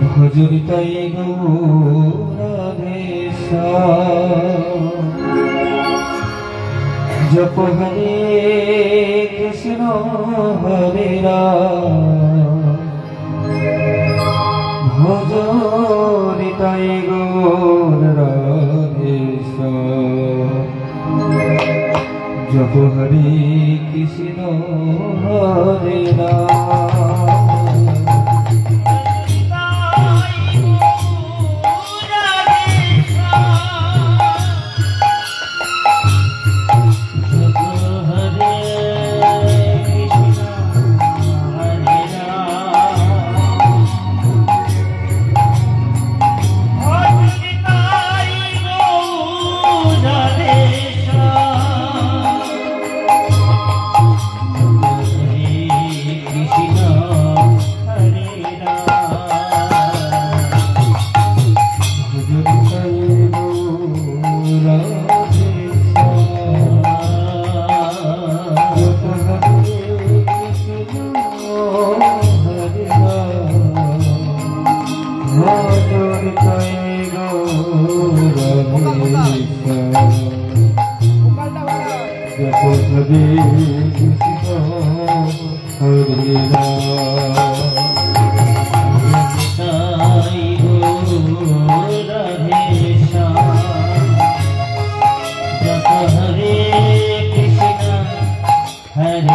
ভজরিতাই গৌরাধেশা জপ হরে কৃষ্ণ হরে রাম ভজরিতাই গৌরাধেশা জপ হরে কৃষ্ণ হরে Ram Hare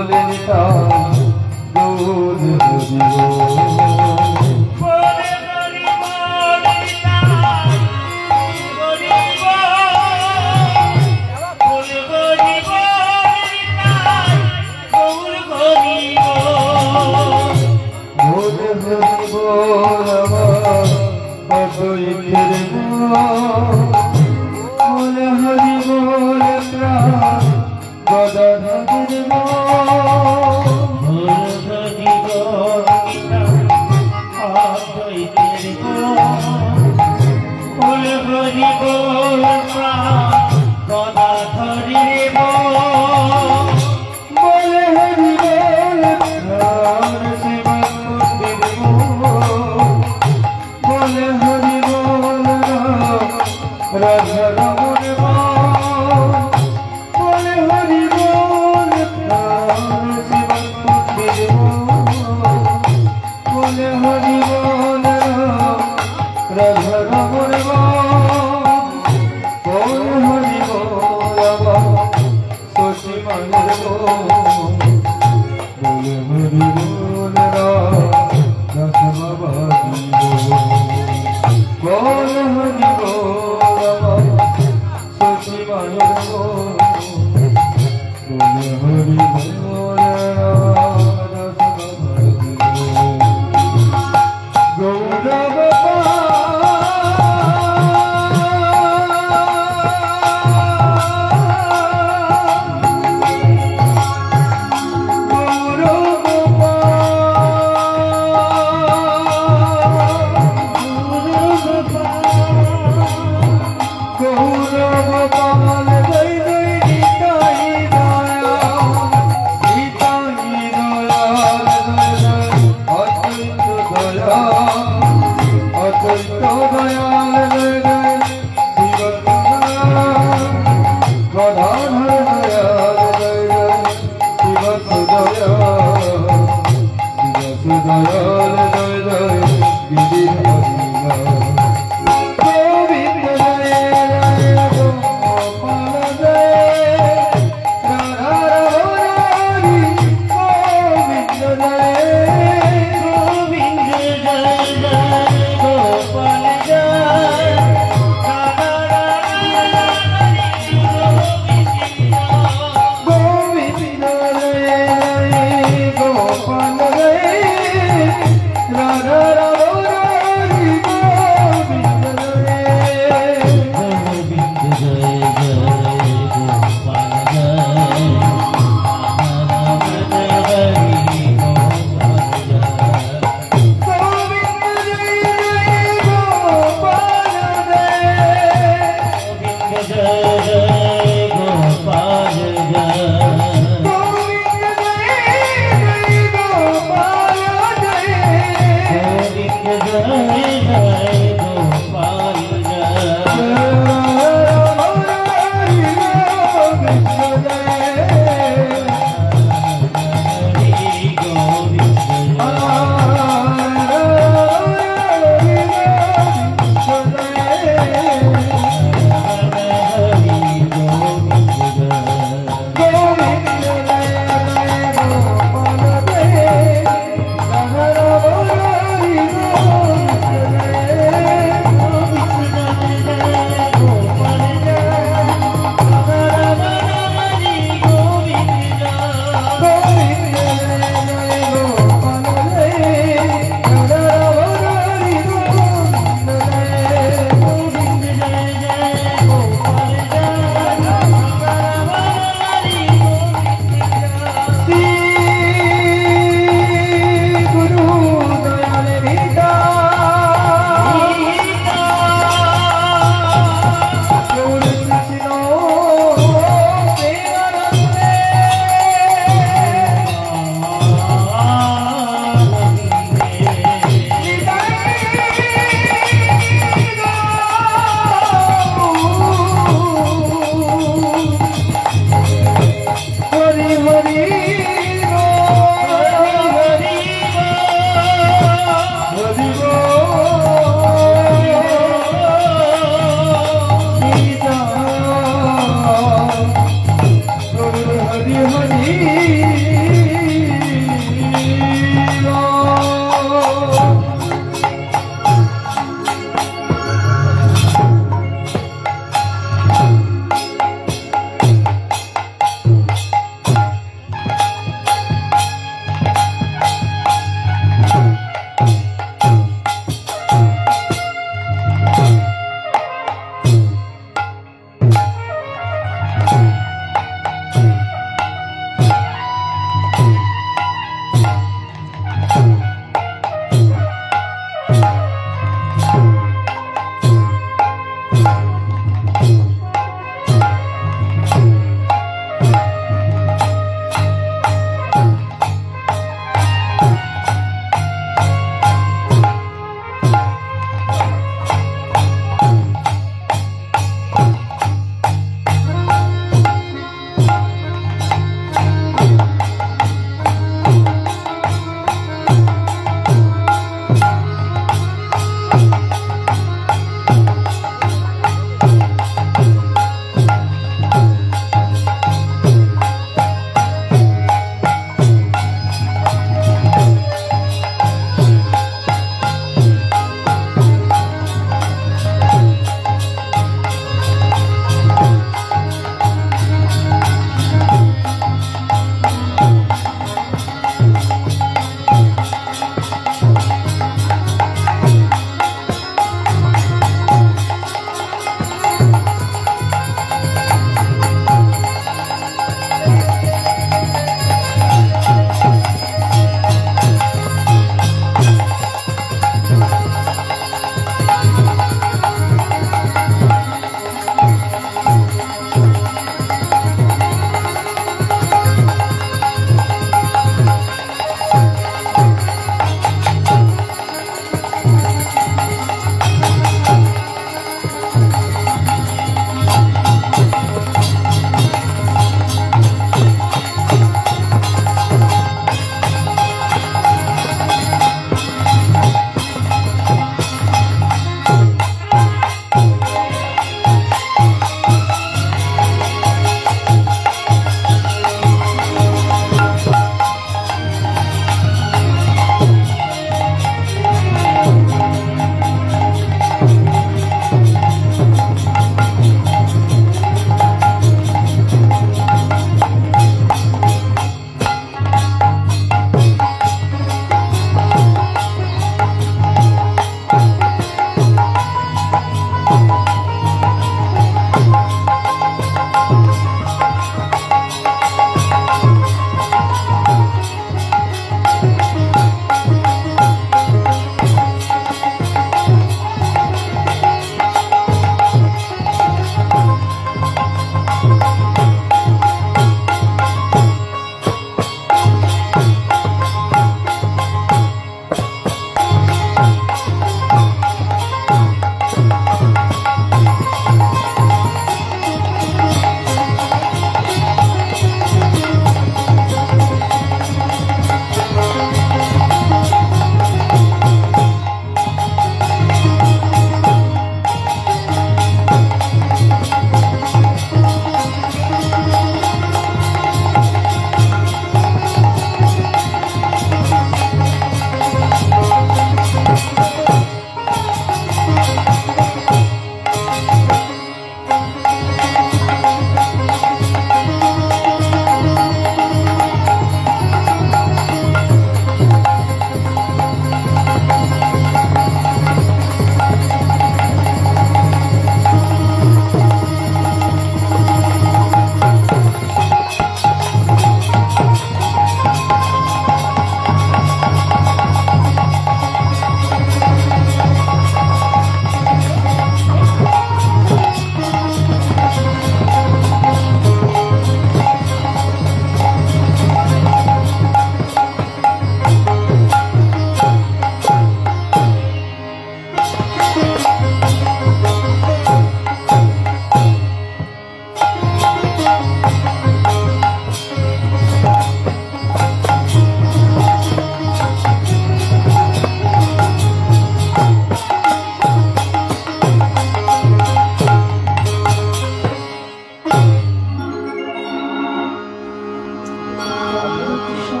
Hare Krishna,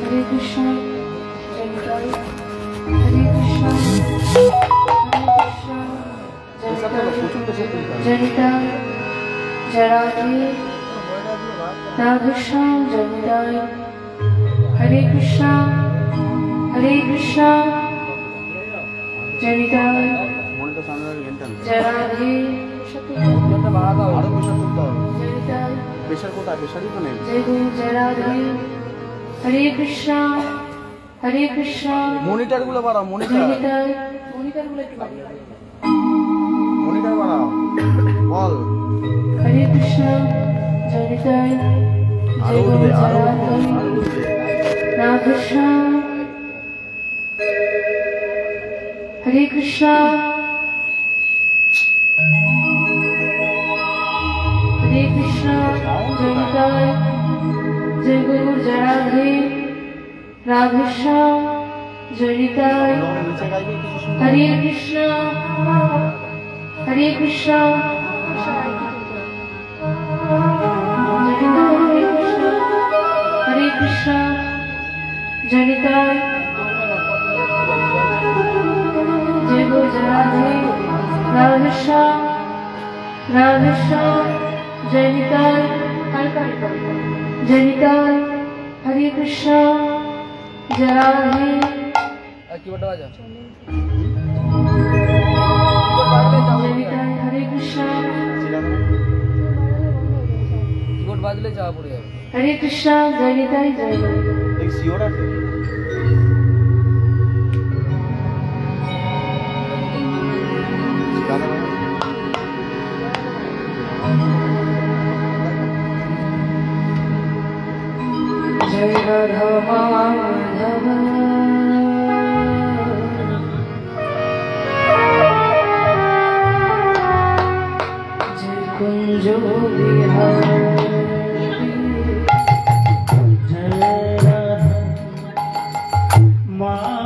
Hare Krishna, Janita, Jarati, Radhashyam, Janita, Hare Krishna, Janita, Jarati, Hare Krishna, Hare Krishna. Monitor গুলো বাড়াও, monitor গুলো একটু বাড়াও, মনিটর বাড়াও, বল। Hare Krishna, Janitai, Jai Guru Jaratai, Radhashyam. Hare Krishna, Hare Krishna, Janitai, Jai Guru Jaratai, Radhashyam, Janitai. Hare Krishna, Hare Krishna. Hare Krishna, Janitai, Jai Guru Jaratai, Radhashyam, Janitai, Janitai, Hare Krishna, Jaratai. Keyboard बजा, Janitai, Hare Krishna. Keyboard बाजले जाओ पड़े যাবে। Hare Krishna, Janitai, Jai Guru. एक sure আছে। Jai Radha Madhava, Jai Kunjo Vihari, Jai Radha Madhava,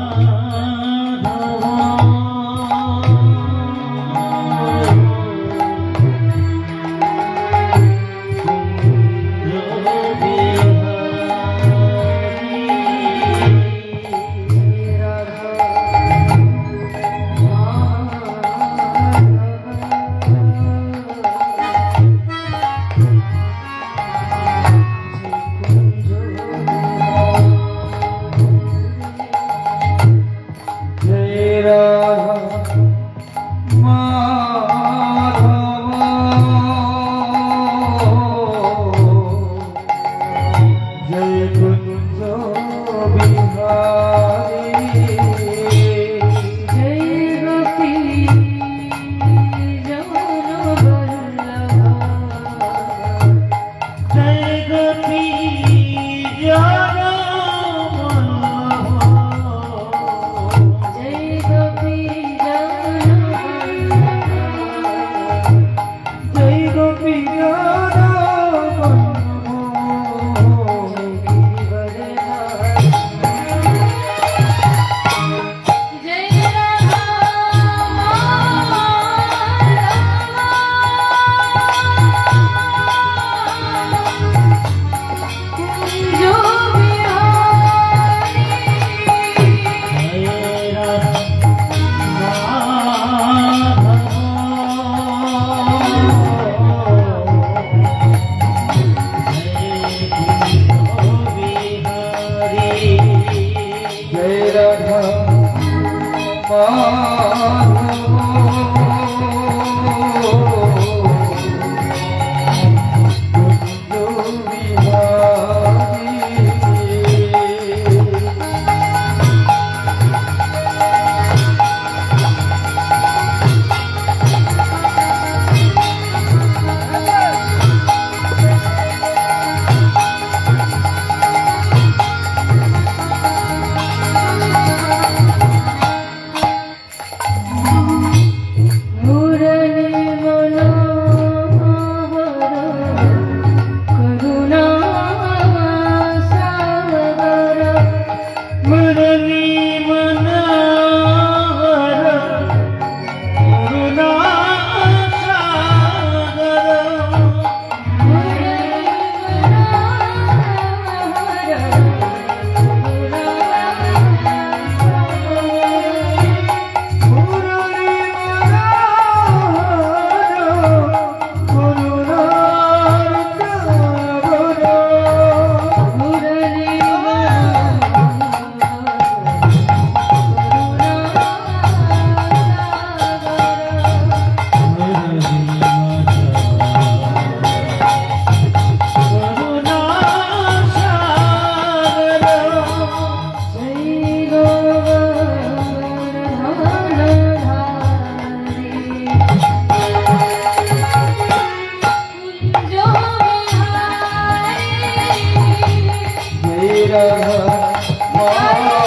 Krishna Krishna Hare Hare Hare Rama Hare Rama Rama Rama Hare Hare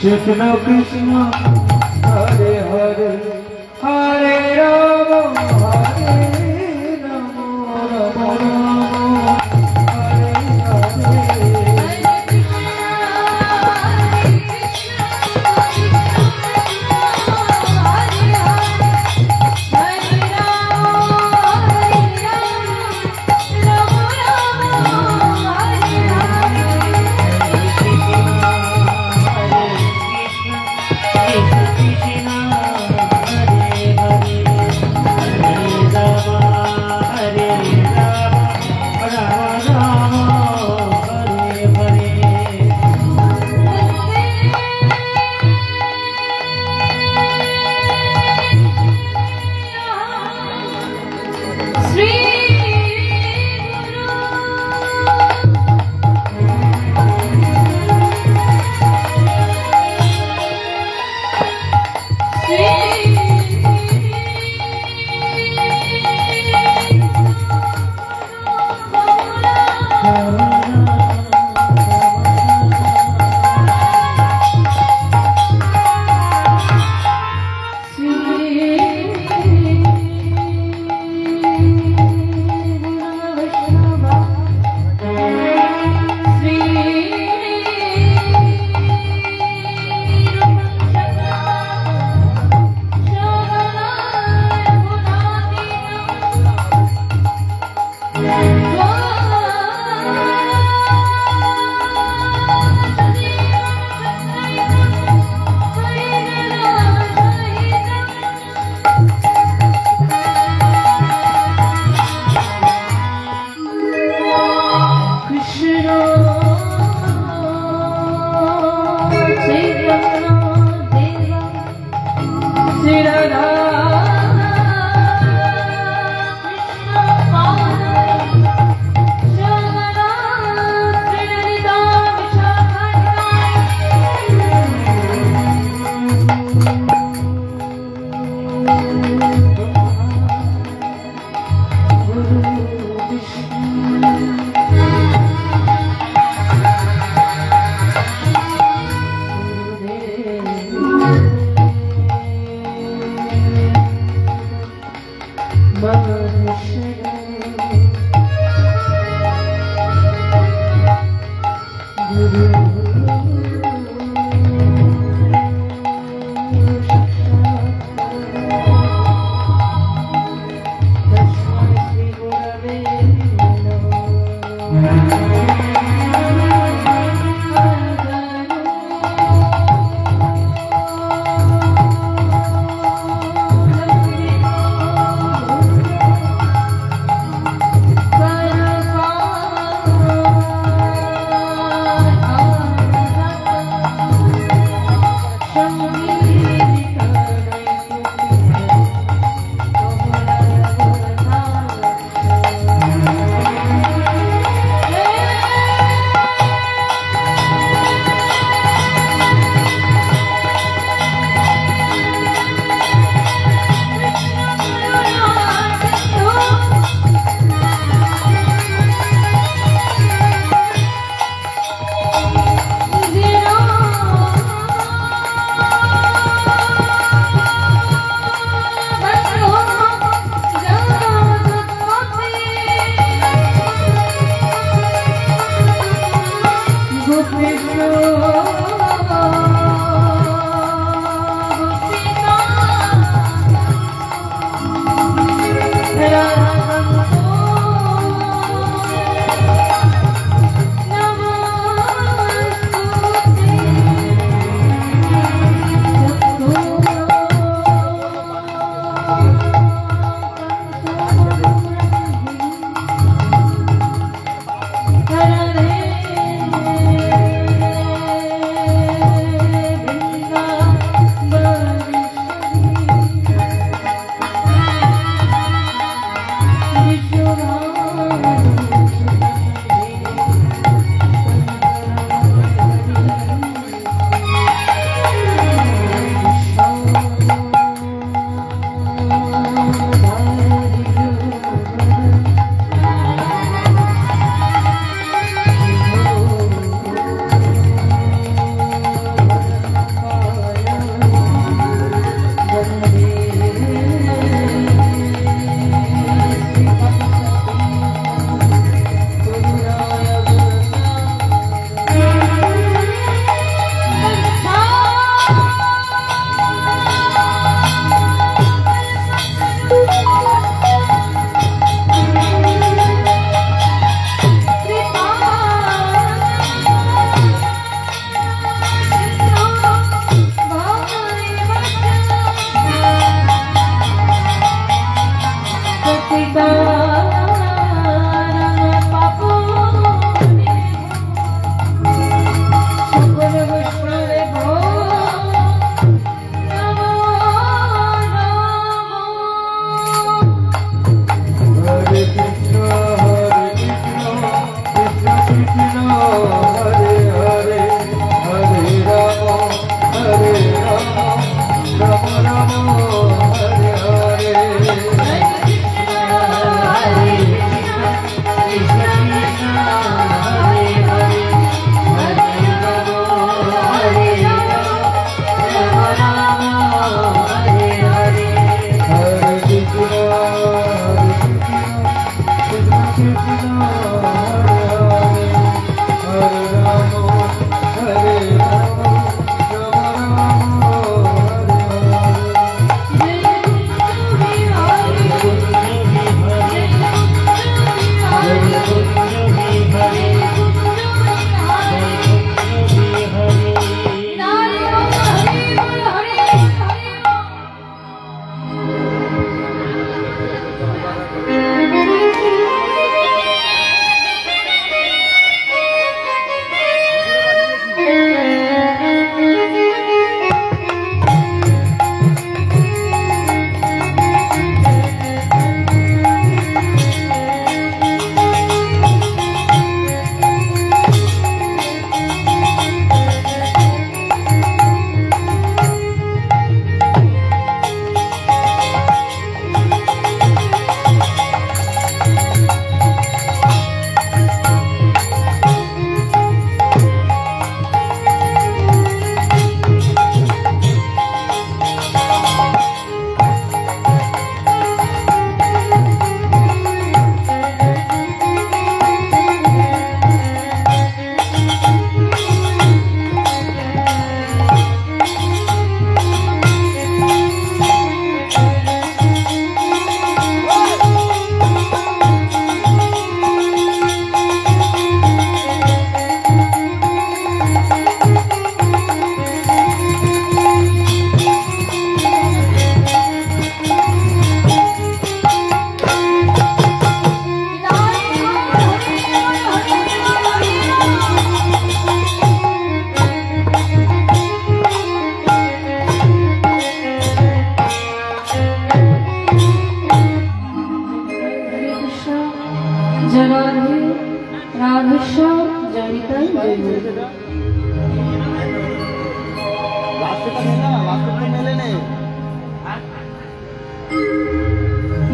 Krishna Krishna Hare Hare Hare Rama Hare Rama Rama Rama Hare Hare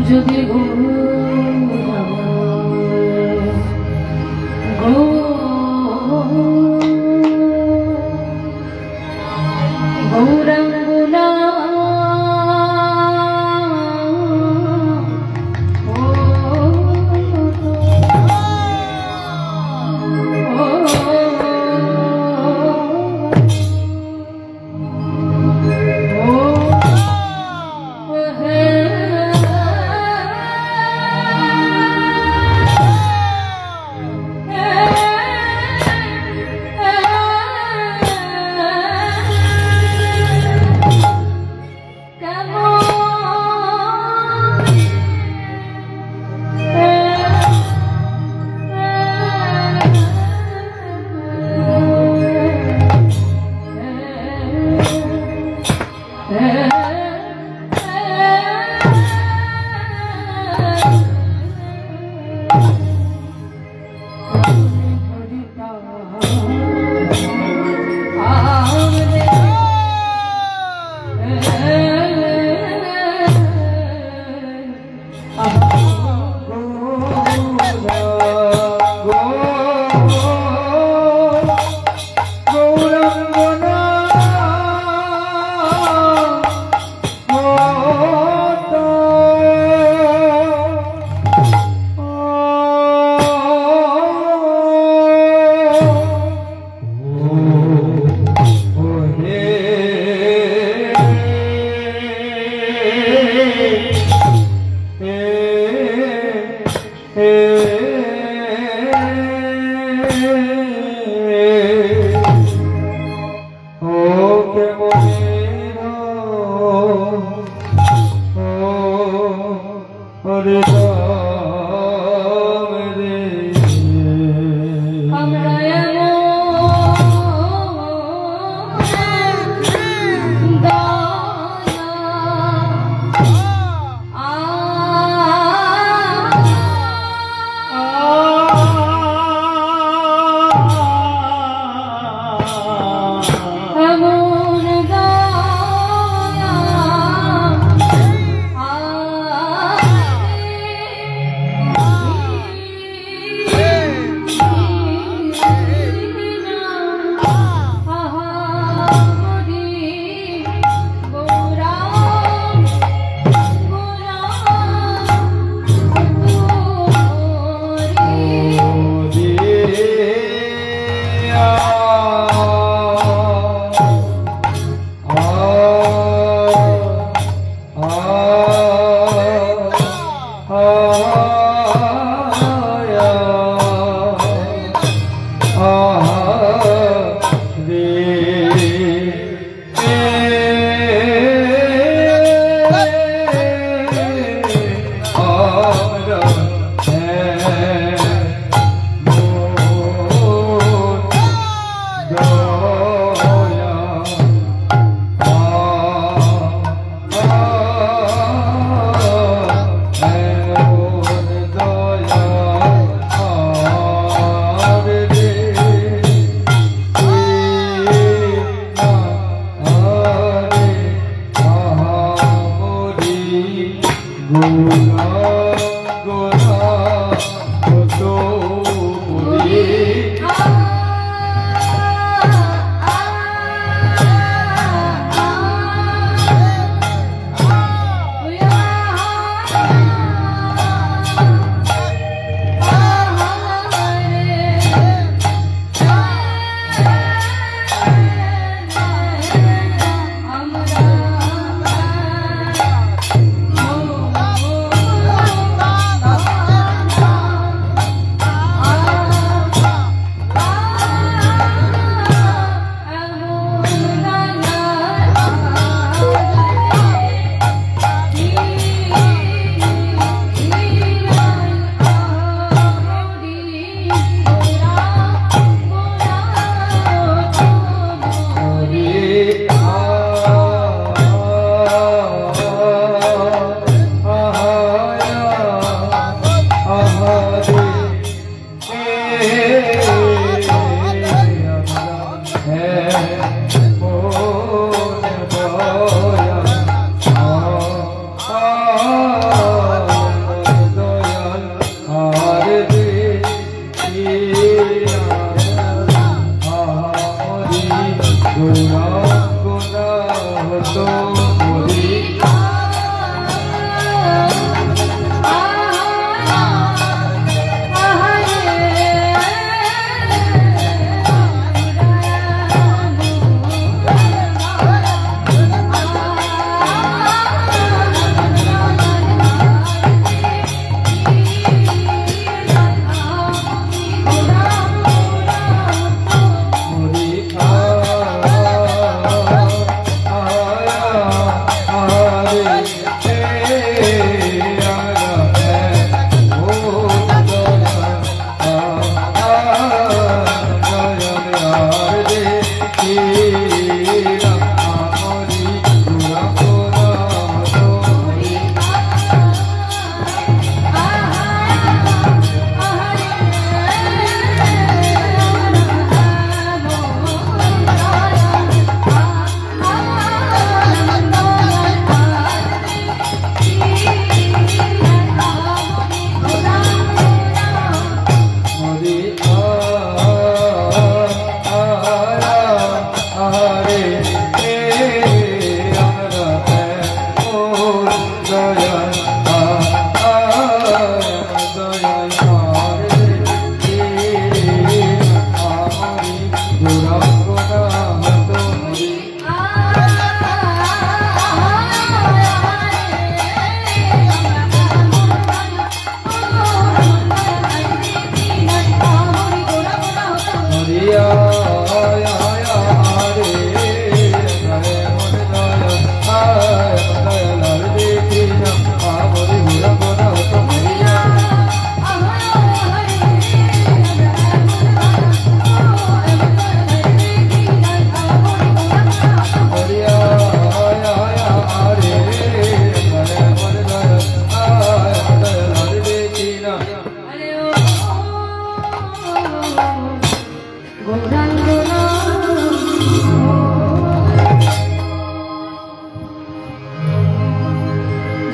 যদি গৌরাঙ্গুনা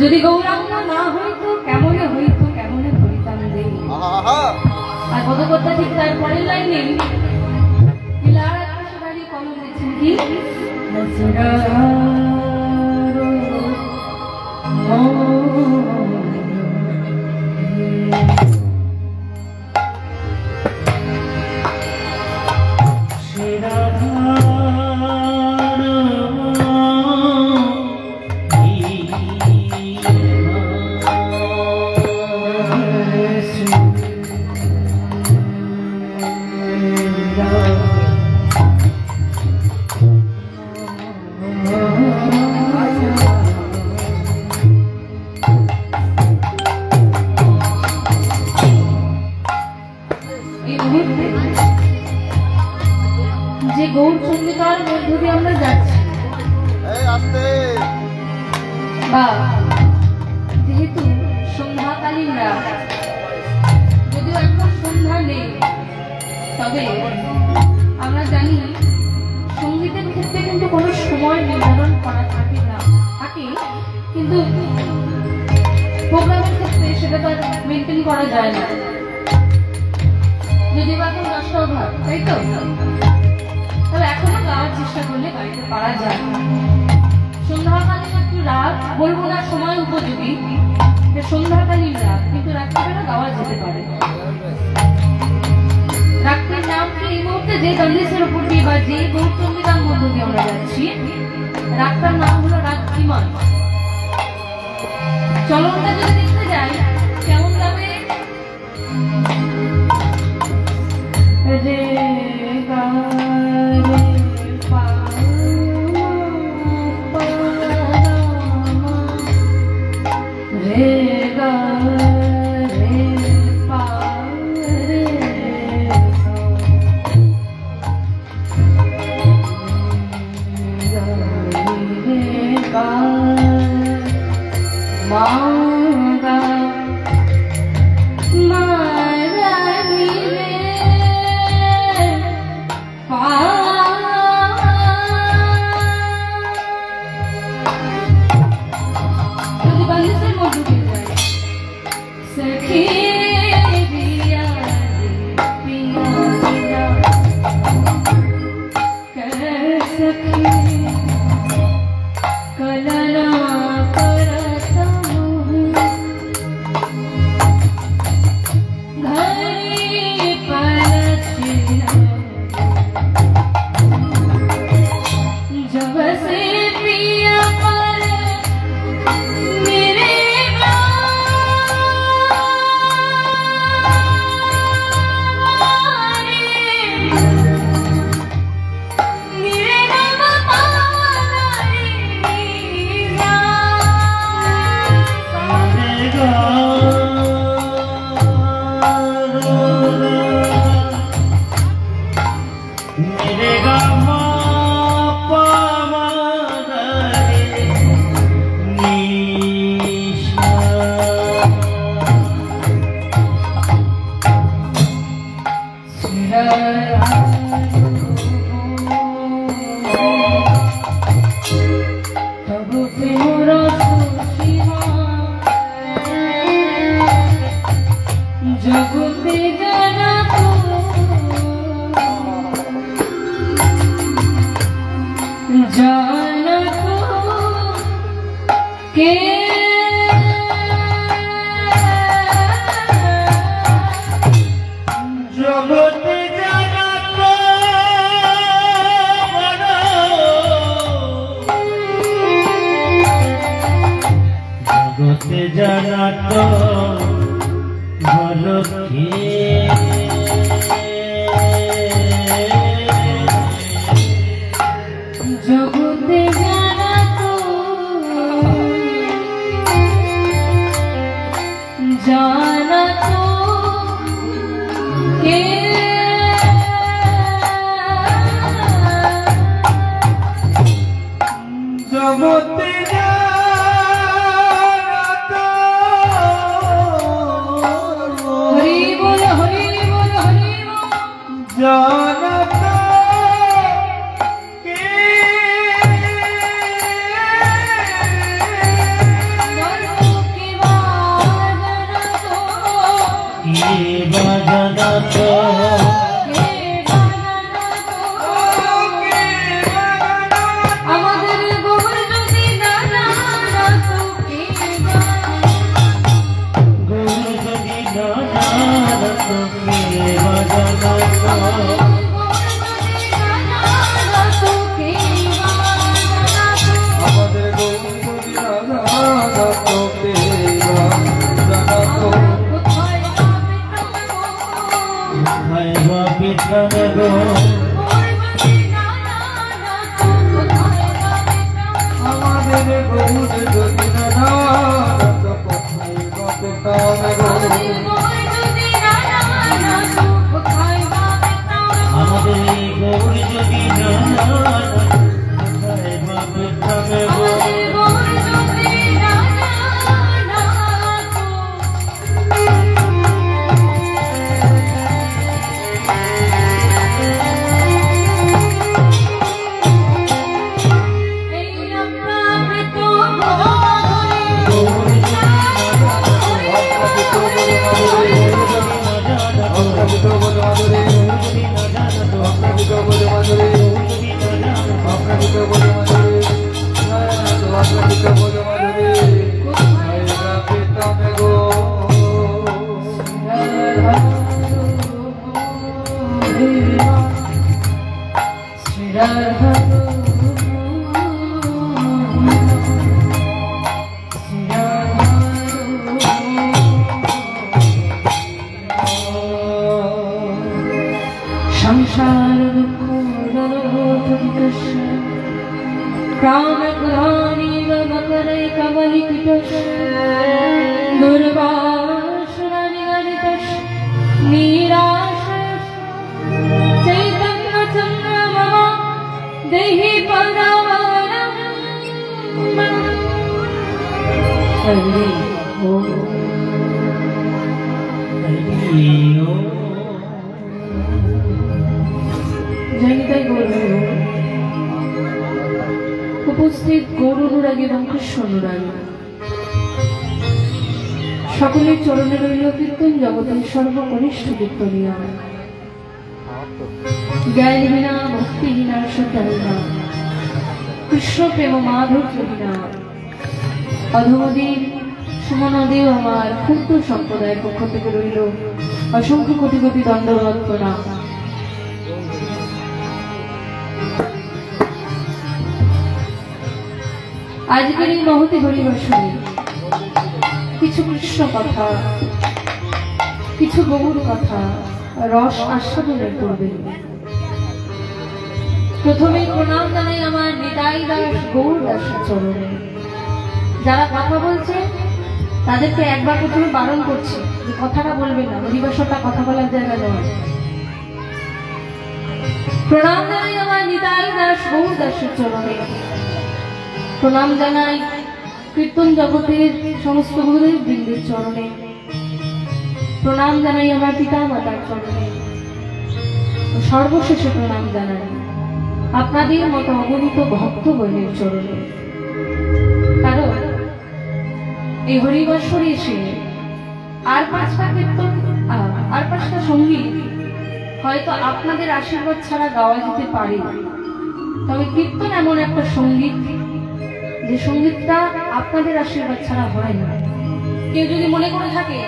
যদি গৌরাঙ্গ না হইতো কেমনে হইতো কেমনে হইতাম দেবী। আর পদকর্তা ঠিক তার পরের লাইনে বিলার আকাশবাণী কলম দিচ্ছেন কি যে গৌর সঙ্গীতার মধ্য দিয়ে আমরা যাচ্ছি বা যেহেতু সন্ধ্যাকালীন রাত, যদিও এখন সন্ধ্যা নেই, তবে আমরা জানি সঙ্গীতের ক্ষেত্রে কিন্তু কোনো সময় নির্ধারণ করা থাকে না, থাকে কিন্তু প্রোগ্রামের ক্ষেত্রে সেটা তো মেনটেন করা যায় না। যদি বা এখন 10টা ওভার, তাই তো, তবে এখনো গাওয়ার চেষ্টা করলে গাইতে পারা যায়। সন্ধ্যাকালীন একটু রাত, বলবো না সময় উপযোগী, সন্ধ্যাকালীন রাত, কিন্তু রাত্রিবেলা গাওয়া যেতে পারে। রাত্রির নাম কি এই মুহূর্তে যে দন্ডেসের উপর দিয়ে বা যে গৌরসঙ্গীতার মধ্য দিয়ে আমরা যাচ্ছি, রাতটার নাম হলো রাত্রিমান। চলনটা যদি দেখতে যাই কেমন যাবে, রে গা जब से पिया पर मेरे জগতে জানা তো জানা তো কে জগতে জানা তো জগতে জানা তো ভালো কে জগতে জানা তো জানা তো কে জগতে হরি বল হরি বল হরি বল জানা তো কে জানা তো আমাদের গোবর যদি জানা তো কে গুরু যদি জানা তো কে জানা তো আমাদের গুরু যদি জানা তো কে জানা তো পিছনে গো আমাদের গৌর যদি না তো কোথায় বাপেটানে গো আমাদের গৌর যদি না কোথায় বাপেটানে গো সংসার দুঃখ ক্রাম গ্রহাণী মকরে কমলি কীটস দুর্বাসুরানিগরিতস নিরাশ চৈতন্য চন্দ্রমা দেহি পদাবনম হরি ওম জয়নিতাই গৌরব উপস্থিত গৌরনুরাগ এবং কৃষ্ণনুরাগ সকলের চরণে রইল কীর্তন জগতের সর্বকনিষ্ঠ কীর্তনীয় জ্ঞানহীনা ভক্তিহীনা শ্রদ্ধাহীনা কৃষ্ণ প্রেম মাধুর্যহীনা অধমদীর সুমনদেও আমার ক্ষুদ্র সম্প্রদায়ের পক্ষ থেকে রইল অসংখ্য কোটি কোটি দণ্ডবত প্রণাম। আজকের এই মহতি হরিবাসনে কিছু কৃষ্ণ কথা, কিছু গৌর কথা রস আস্বাদনের করবে। প্রথমে প্রণাম জানাই আমার নিতাই দাস গৌর দাসের চরণে। যারা কথা বলছে তাদেরকে একবার প্রথমে বারণ করছি যে কথাটা বলবেন না, হরিবাসনটা কথা বলার জায়গা নয়। প্রণাম জানাই আমার নিতাই দাস গৌর দাসের চরণে। প্রণাম জানাই কীর্তন জগতের সমস্ত গুরুদেব বৃন্দের চরণে। প্রণাম জানাই আমার পিতা মাতার চরণে। সর্বশেষে প্রণাম জানাই আপনাদের মতো অগণিত ভক্ত বৈনের চরণে। কারণ এই হরিবাসরে এসে আর 5টা কীর্তন আর 5টা সঙ্গীত হয়তো আপনাদের আশীর্বাদ ছাড়া গাওয়া যেতে পারে, তবে কীর্তন এমন একটা সঙ্গীত যে সঙ্গীতটা আপনাদের আশীর্বাদ ছাড়া হয় না। কেউ যদি মনে করে থাকে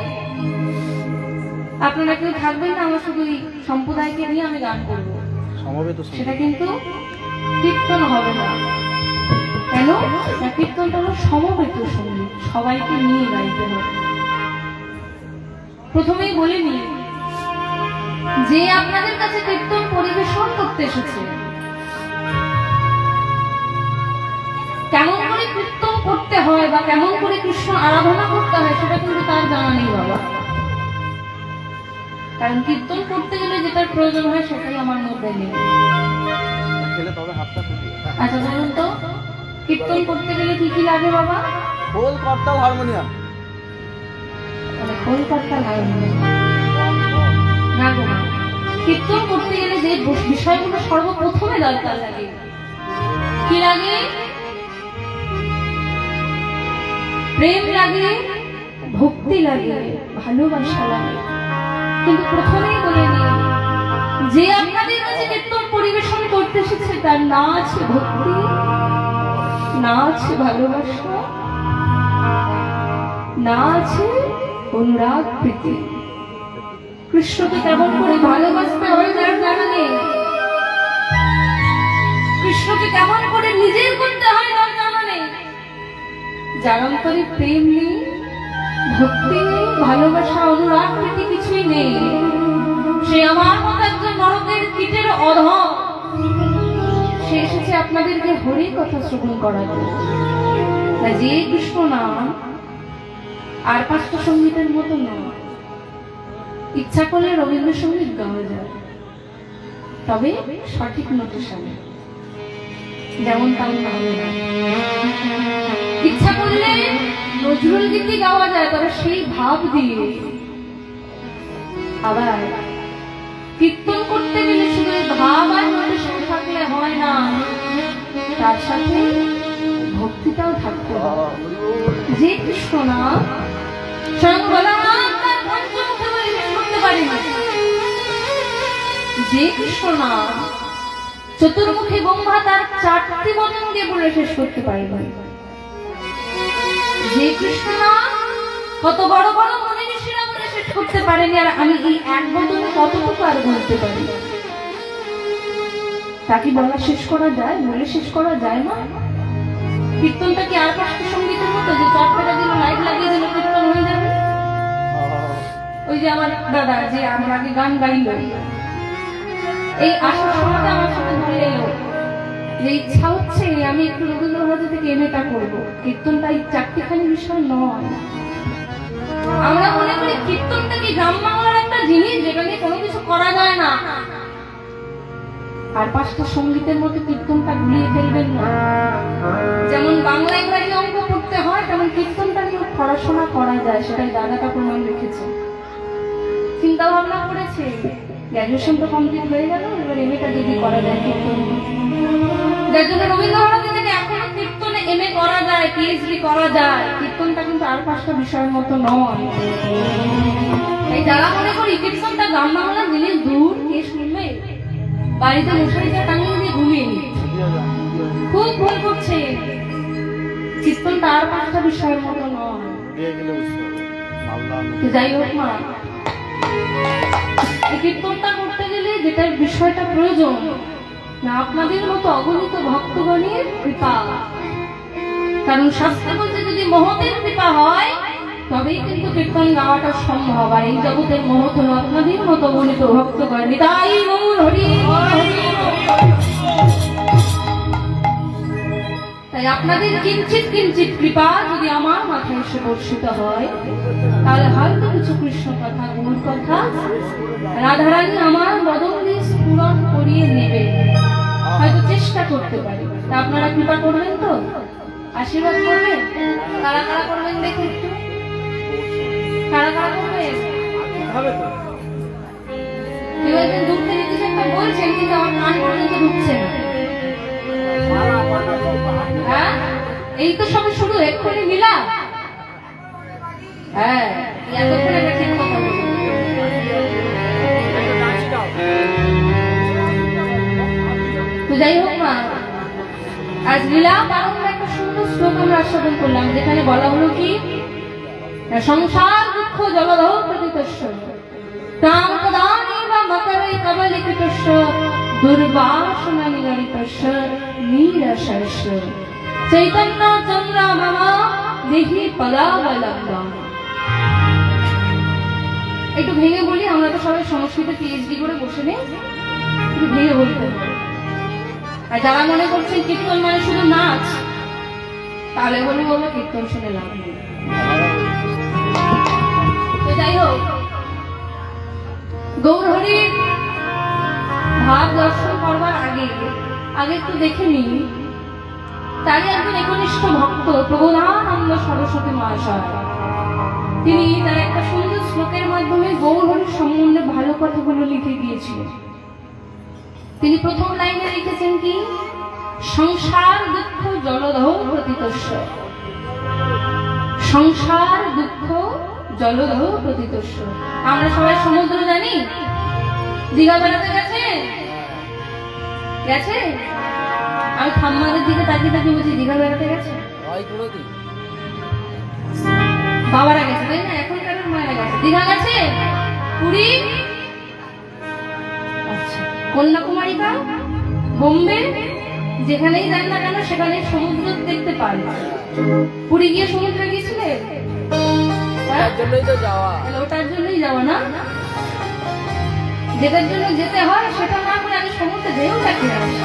আপনারা কেউ থাকবেন না, আমার শুধু এই সম্প্রদায়কে নিয়ে আমি গান করবো, সেটা কিন্তু কীর্তন হবে না। কেন? কীর্তনটা হলো সমবেত সঙ্গীত, সবাইকে নিয়ে গাইতে হবে। প্রথমেই বলিনি যে আপনাদের কাছে কীর্তন পরিবেশন করতে এসেছে, কেমন করে কীর্তন করতে হয় বা কেমন করে কৃষ্ণ আরাধনা করতে হয় সেটা কিন্তু তার জানা নেই বাবা। কারণ কীর্তন করতে গেলে যেটার প্রয়োজন হয় সেটাই আমার মধ্যে নেই। আচ্ছা বলুন তো, কীর্তন করতে গেলে কি কি লাগে বাবা? খোল, করতাল, হারমোনিয়াম। খোল, করতাল, হারমোনিয়াম না গো না। কীর্তন করতে গেলে যে বিষয়গুলো সর্বপ্রথমে দরকার লাগে, কি লাগে? প্রেম লাগে, ভক্তি লাগে, ভালোবাসা লাগে। কিন্তু প্রথমেই বলে নিই যে আপনাদের কাছে কীর্তন পরিবেশন করতে এসেছে তার না আছে ভক্তি, না আছে ভালোবাসা, না আছে অনুরাগ প্রীতি। কৃষ্ণকে কেমন করে ভালোবাসতে হয় তার জানা নেই, কৃষ্ণকে কেমন করে নিজের করতে হয় তার জানা নেই। যার অন্তরে প্রেম নেই, ভক্তি নেই, ভালোবাসা, অনুরাগ প্রীতি কিছুই নেই, সে আমার মতো একজন নরকের কীটের অধম। সে এসেছে আপনাদেরকে হরি কথা শ্রবণ করাতে। যে কৃষ্ণ নাম আর 5টা সঙ্গীতের মতো নয়। ইচ্ছা করলে রবীন্দ্রসঙ্গীত গাওয়া যায়, তবে সঠিক নোটেশনে, যেমন তেমন গাওয়া যায়। ইচ্ছা করলে নজরুল গীতি গাওয়া যায়, তবে সেই ভাব দিয়ে। আবার কীর্তন করতে গেলে শুধু ভাব আর নোটেশন থাকলে হয় না, তার সাথে ভক্তিটাও থাকতে হবে। যে কৃষ্ণ নাম স্বয়ং বলরাম তার পঞ্চমুখে বলে শেষ করতে পারে না, যে কৃষ্ণ নাম চতুর্মুখী ব্রহ্মা তার 4টি বদন দিয়ে বলে শেষ করতে পারে না, যে কৃষ্ণ নাম কত বড় বড় মনি ঋষিরা বলে শেষ করতে পারেনি, আর আমি এই এক বদনে কতটুকু আর বলতে পারি। তা কি বলা শেষ করা যায়? বলে শেষ করা যায় না। কীর্তনটা কি আর 5টা সঙ্গীতের মতো যে চটপটা দিল, লাইট লাগিয়ে দিল, কীর্তন হয়ে যাবে? ওই যে আমার দাদা যে আমার আগে গান গাইল, এই আসার সময়টা আমার সাথে বলে এলো যে ইচ্ছা হচ্ছে আমি একটু রবীন্দ্রভারতী থেকে এমএটা করবো। কীর্তনটা এই 4টিখানি বিষয় নয়। আমরা মনে করি কীর্তনটা কি গ্রাম বাংলার একটা জিনিস যেটা নিয়ে কোনো কিছু করা যায় না। আর 5টা সঙ্গীতের মধ্যে কীর্তনটা গুলিয়ে ফেলবেন না। যেমন বাংলা ইংরাজি অঙ্ক পড়তে হয়, তেমন কীর্তনটা নিয়ে পড়াশোনা করা যায়, সেটাই দাদাটা প্রমাণ রেখেছে। চিন্তা ভাবনা করেছে, গ্র্যাজুয়েশন তো কমপ্লিট হয়ে গেল, এবার এমএটা যদি করা যায় কীর্তন। যার জন্য রবীন্দ্রভারতী থেকে এখনো কীর্তনে এমএ করা যায়, পিএইচডি করা যায়। কীর্তনটা কিন্তু আর 5টা বিষয়ের মতো নয়। তাই যারা মনে করি কীর্তনটা গ্রাম বাংলার জিনিস, দূর কে শুনবে, বাড়িতে মশারিটা টাঙিয়ে দিয়ে ঘুমিয়ে নি, খুব ভুল করছে। কীর্তনটা আর 5টা বিষয়ের মতো নয়। যাই হোক মা, এই কীর্তনটা করতে গেলে যেটার বিষয়টা প্রয়োজন না আপনাদের মতো অগণিত ভক্তগণের কৃপা। কারণ শাস্ত্র বলতে যদি মহতের কৃপা হয় তবেই কিন্তু কীর্তন গাওয়াটা সম্ভব। আর এই জগতের মহৎ হলো আপনাদের মতো অগণিত ভক্তগণ। নিতাই গৌর হরি। তাই আপনাদের কিঞ্চিত কিঞ্চিত কৃপা যদি আমার মাথায় এসে বর্ষিত হয়, তাহলে হয়তো কিছু কৃষ্ণ কথা, গুরুর কথা রাধারানী আমার বদন দিয়ে স্ফুরণ করিয়ে নেবে, হয়তো চেষ্টা করতে পারি। তা আপনারা কৃপা করবেন তো, আশীর্বাদ করবেন? কারা কারা করবেন দেখে একটু, কারা কারা করবেন? দূর থেকে কিছু একটা বলছেন কিন্তু আমার কান পর্যন্ত ঢুকছে না। হ্যাঁ, এই তো সবে শুরু, এক্ষুনি মিলা। হ্যাঁ, এতক্ষণ একটা ঠিক কথা বলবো। আজ মিলাপ আনন্দ একটা সুন্দর শ্লোক আমরা আস্বাদন করলাম, যেখানে বলা হলো কি সংসার দুঃখ জলদহ প্রতিতস্য তাম তদানীব মকরৈ কবলিকিতস্য দুর্বাসনা নিগরিতস্য নিরসস্য চৈতন্য চন্দ্র মম দেহি পদাবলম্বম। একটু ভেঙে বলি, আমরা তো সবাই সংস্কৃতে পিএইচডি করে বসে নেই, একটু ভেঙে বলতে হবে। আর যারা মনে করছেন কীর্তন মানে শুধু নাচ, তাহলে বলবো আমরা কীর্তন শুনে লাভ নেই। তো যাই হোক, গৌরহরির ভাব দর্শন করবার আগে একটু দেখে নিই তারই একজন একনিষ্ঠ ভক্ত প্রবোধানন্দ সরস্বতী মহাশয়, তিনি তার একটা সুন্দর শ্লোকের মাধ্যমে গৌরহরির সম্বন্ধে ভালো কথাগুলো লিখে গিয়েছিলেন। তিনি প্রথম লাইনে লিখেছেন কি, সংসার দুঃখ জলদহ প্রতিতস্য। সংসার দুঃখ জলদহ প্রতিতস্য। আমরা সবাই সমুদ্র জানি, দীঘা বেড়াতে গেছে গেছে আমি ঠাম্মাদের দিকে তাকিয়ে তাকিয়ে বলছি দীঘা বেড়াতে গেছে, বাবারা গেছে তাই না, এখনকার মায়েরা গেছে, দীঘা গেছে, পুরী, আচ্ছা কন্যাকুমারিকা, বোম্বে, যেখানেই যান না কেন সেখানে সমুদ্র দেখতে পারে। পুরী গিয়ে সমুদ্রে গিয়েছিলে? ওটার জন্যই যাওয়া না, যেটার জন্য যেতে হয় সেটা না করে আমি সমুদ্রে ঢেউ দেখে আসি।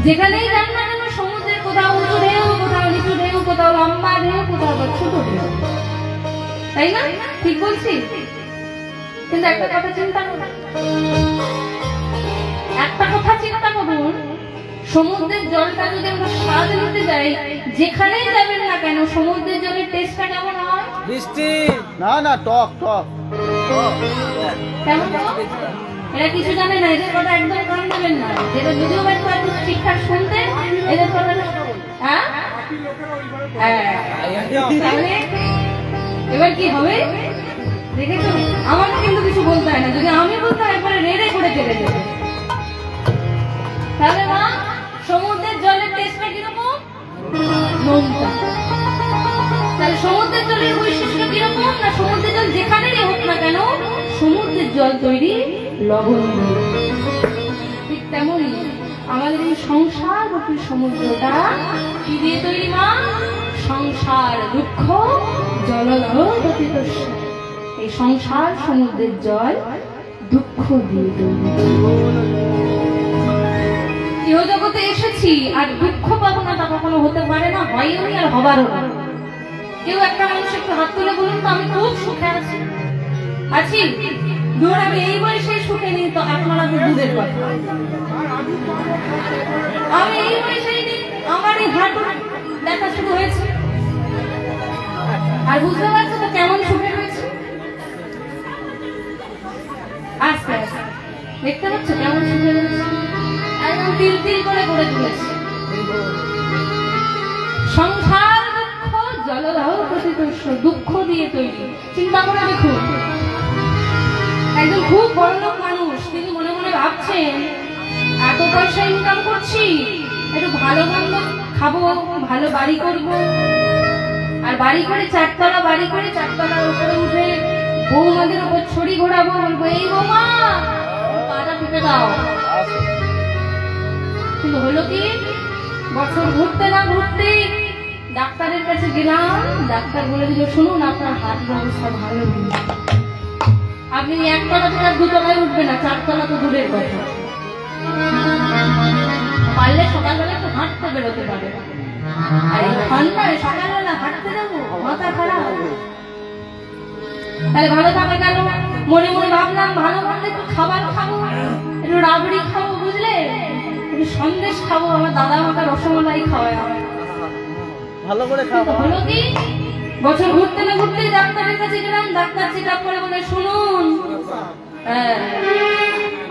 যেখানেই যান না কেন সমুদ্রের কোথাও উঁচু ঢেউ, কোথাও নিচু ঢেউ, কোথাও লম্বা ঢেউ, কোথাও ছোট ঢেউ, তাই না? ঠিক বলছি? কিন্তু একটা কথা চিন্তা করুন, সমুদ্রের জলটা যদি আমরা স্বাদ নিতে যাই, যেখানেই যাবেন না কেন সমুদ্রের জলের টেস্টটা কেমন হয়? মিষ্টি না, না টক টক। কেমন? এরা কিছু জানে না, এদের কথা একদম কান দেবেন না। যেটা যদিও একটু ঠিকঠাক শুনতে এদের কথা, হ্যাঁ তাহলে এবার কি হবে দেখেছো? আমাকে কিন্তু কিছু বলতে হয় না, যদি আমি বলতে হয় একবারে রেড়ে করে চলে যাবে। তাহলে মা সমুদ্রের জলের টেস্টটা কিরকম? নোনতা। তাহলে সমুদ্রের জলের বৈশিষ্ট্য কিরকম? না সমুদ্রের জল যেখানেই হোক না কেন সমুদ্রের জল তৈরি লবণ দিয়ে। ঠিক তেমনই আমাদের এই সংসার রূপী সমুদ্রটা কি দিয়ে তৈরি মা? সংসার দুঃখ জলদহ প্রতিতস্য। এই সংসার সমুদ্রের জল দুঃখ দিয়ে তৈরি। জগতে এসেছি আর দুঃখ পাবো না তা কখনো হতে পারে না, হয়নি আর হবারও না। কেউ একটা মানুষ একটু হাত তুলে বলুন তো আমি খুব সুখে আছি, আছি ধর আমি এই বয়সে সুখে নেই, তো আপনারা তো দূরের কথা। আমি এই বয়সেই নেই, আমার এই হাঁটু দেখা শুরু হয়েছে, আর বুঝতে পারছো তো কেমন সুখে রয়েছে? আস্তে আস্তে দেখতে পাচ্ছ কেমন সুখে রয়েছে, একদম তিল তিল করে গড়ে তুলেছে। সংসার দুঃখ জলদহ প্রতিতস্য, দুঃখ দিয়ে তৈরি। চিন্তা করে দেখুন, একজন খুব বড়লোক মানুষ, তিনি মনে মনে ভাবছেন এত পয়সা ইনকাম করছি, একটু ভালো মন্দ খাবো, ভালো বাড়ি করব, আর বাড়ি করে চারতলা বাড়ি করে চারতলার উপরে উঠে বৌমাদের উপর ছড়ি ঘোরাবো, বলবো এই বৌমা পাটা টিপে দাও। কিন্তু হলো কি, বছর ঘুরতে না ঘুরতে ডাক্তারের কাছে গেলাম, ডাক্তার বলে দিল শুনুন আপনার হাত ব্যবস্থা ভালো নেই, আপনি একতলা থেকে আর দুতলায় উঠবেন না, চারতলা তো দূরের কথা। পারলে সকালবেলা একটু হাঁটতে বেরোতে পারে, আর এই ঠান্ডায় সকালবেলা হাঁটতে যাবো, মাথা খারাপ। তাহলে ভালো থাকা গেল, মনে মনে ভাবলাম ভালো ভাবলে একটু খাবার খাবো, একটু রাবড়ি খাবো, বুঝলে, একটু সন্দেশ খাবো, আমার দাদা আমাকে রসমালাই খাওয়ায় ভালো করে খাবো। হলো কি, বছর ঘুরতে না ঘুরতে ডাক্তারের কাছে গেলাম, ডাক্তার চেক আপ করে বলে শুনুন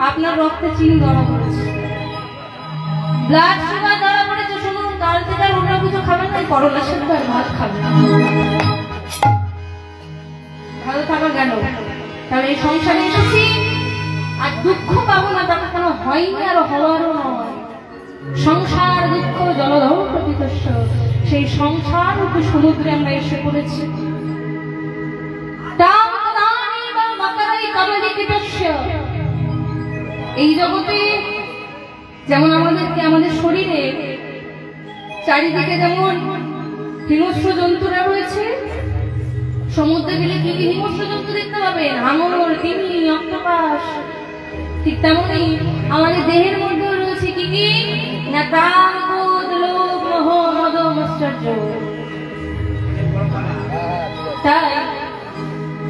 আপনার রক্তে চিনি ধরা পড়েছে, ব্লাড সুগার ধরা পড়েছে, শুনুন কাল থেকে আর ওটা কিছু খাবেন না, করলা সেদ্ধ আর ভাত খাবেন। ভালো থাকা গেল। তাহলে এই সংসারে এসেছি আর দুঃখ পাবো না, তাকে কোনো হয়নি আর হওয়ারও নয়। সংসার দুঃখ জলধৌ প্রতিতস্য, সেই সংসার রূপে সমুদ্রে আমরা এসে পড়েছি। এই জগতে যেমন আমাদের শরীরে চারিদিকে যেমন হিংস্র জন্তুরা রয়েছে, সমুদ্রে গেলে কি কি হিংস্র জন্তু দেখতে পাবেন, হাঙর, তিমি, অক্টোপাস, ঠিক তেমনই আমাদের দেহের মধ্যে রয়েছে কি কি না কাম, ক্রোধ, লোভ, মোহ, মদ, মাশ্চর্য। তাই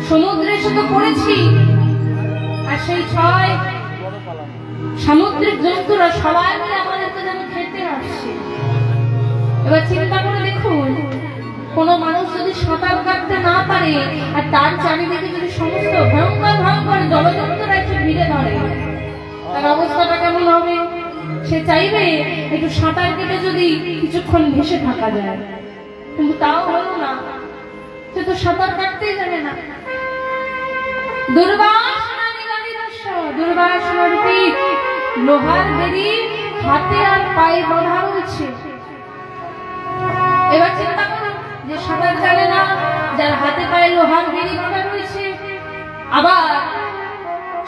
সমুদ্রে এসে তো পড়েছি, আর সেই ছয় সামুদ্রিক জন্তুরা সবাই মিলে আমাদেরকে যেন খেতে আসছে। এবার চিন্তা করে দেখুন, কোন মানুষ যদি সাঁতার কাটতে না পারে আর তার চারিদিকে যদি সমস্ত ভয়ঙ্কর ভয়ঙ্কর জলজন্তুরা একটু ভিড়ে ধরে, তার অবস্থাটা কেমন হবে? সে চাইবে একটু সাঁতার কেটে যদি কিছুক্ষণ ভেসে থাকা যায়, কিন্তু তাও হলো না, সে তো সাঁতার কাটতেই জানে না। দুর্বাসনারূপী লোহার বেড়ি হাতে আর পায়ে বাঁধা রয়েছে। এবার চিন্তা করুন, যে সাঁতার জানে না, যার হাতে পায়ে লোহার বেড়ি বাঁধা রয়েছে, আবার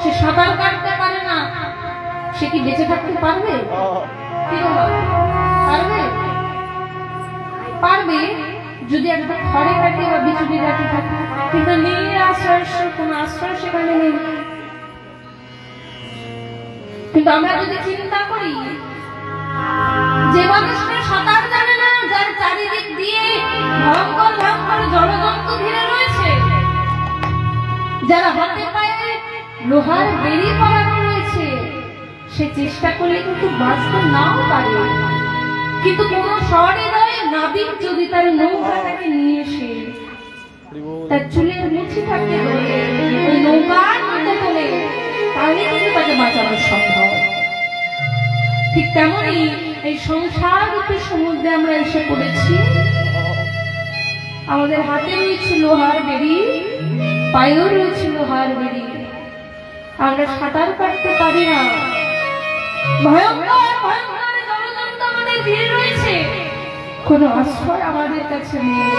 সে সাঁতার কাটতে পারে না, সে কি বেঁচে থাকতে পারবে? পারবে? পারবে যদি একটা খড়ে কাটে বা বিচুলি কাটে থাকে, কিন্তু নীল আশ্রয়, কোন আশ্রয় সেখানে নেই। কিন্তু আমরা যদি চিন্তা করি, যে মানুষটা সাঁতার জানে না, যার চারিদিক দিয়ে ভয়ঙ্কর ভয়ঙ্কর জলজন্তু ঘিরে রয়েছে, যারা হাতে পায়ে লোহার বেড়ি পরানো রয়েছে, সে চেষ্টা করলে কিন্তু বাঁচতে নাও পারে। কিন্তু কোন সহৃদয় নাবিক যদি তার নৌকাটাকে নিয়ে এসে তার চুলের মুঠি থাকতে ওই নৌকার মধ্যে তোলে, তাহলে কিন্তু তাকে বাঁচানো সম্ভব। ঠিক তেমনই এই সংসার রূপে সমুদ্রে আমরা এসে পড়েছি। আমাদের হাতে রয়েছে লোহার বেড়ি, পায়েও রয়েছে লোহার বেড়ি, আমরা সাঁতার কাটতে পারি না। ভয়ঙ্কর ভয়ঙ্কর জলজন্তু আমাদের ঘিরে রয়েছে, কোনো আশ্রয় আমাদের কাছে নেই।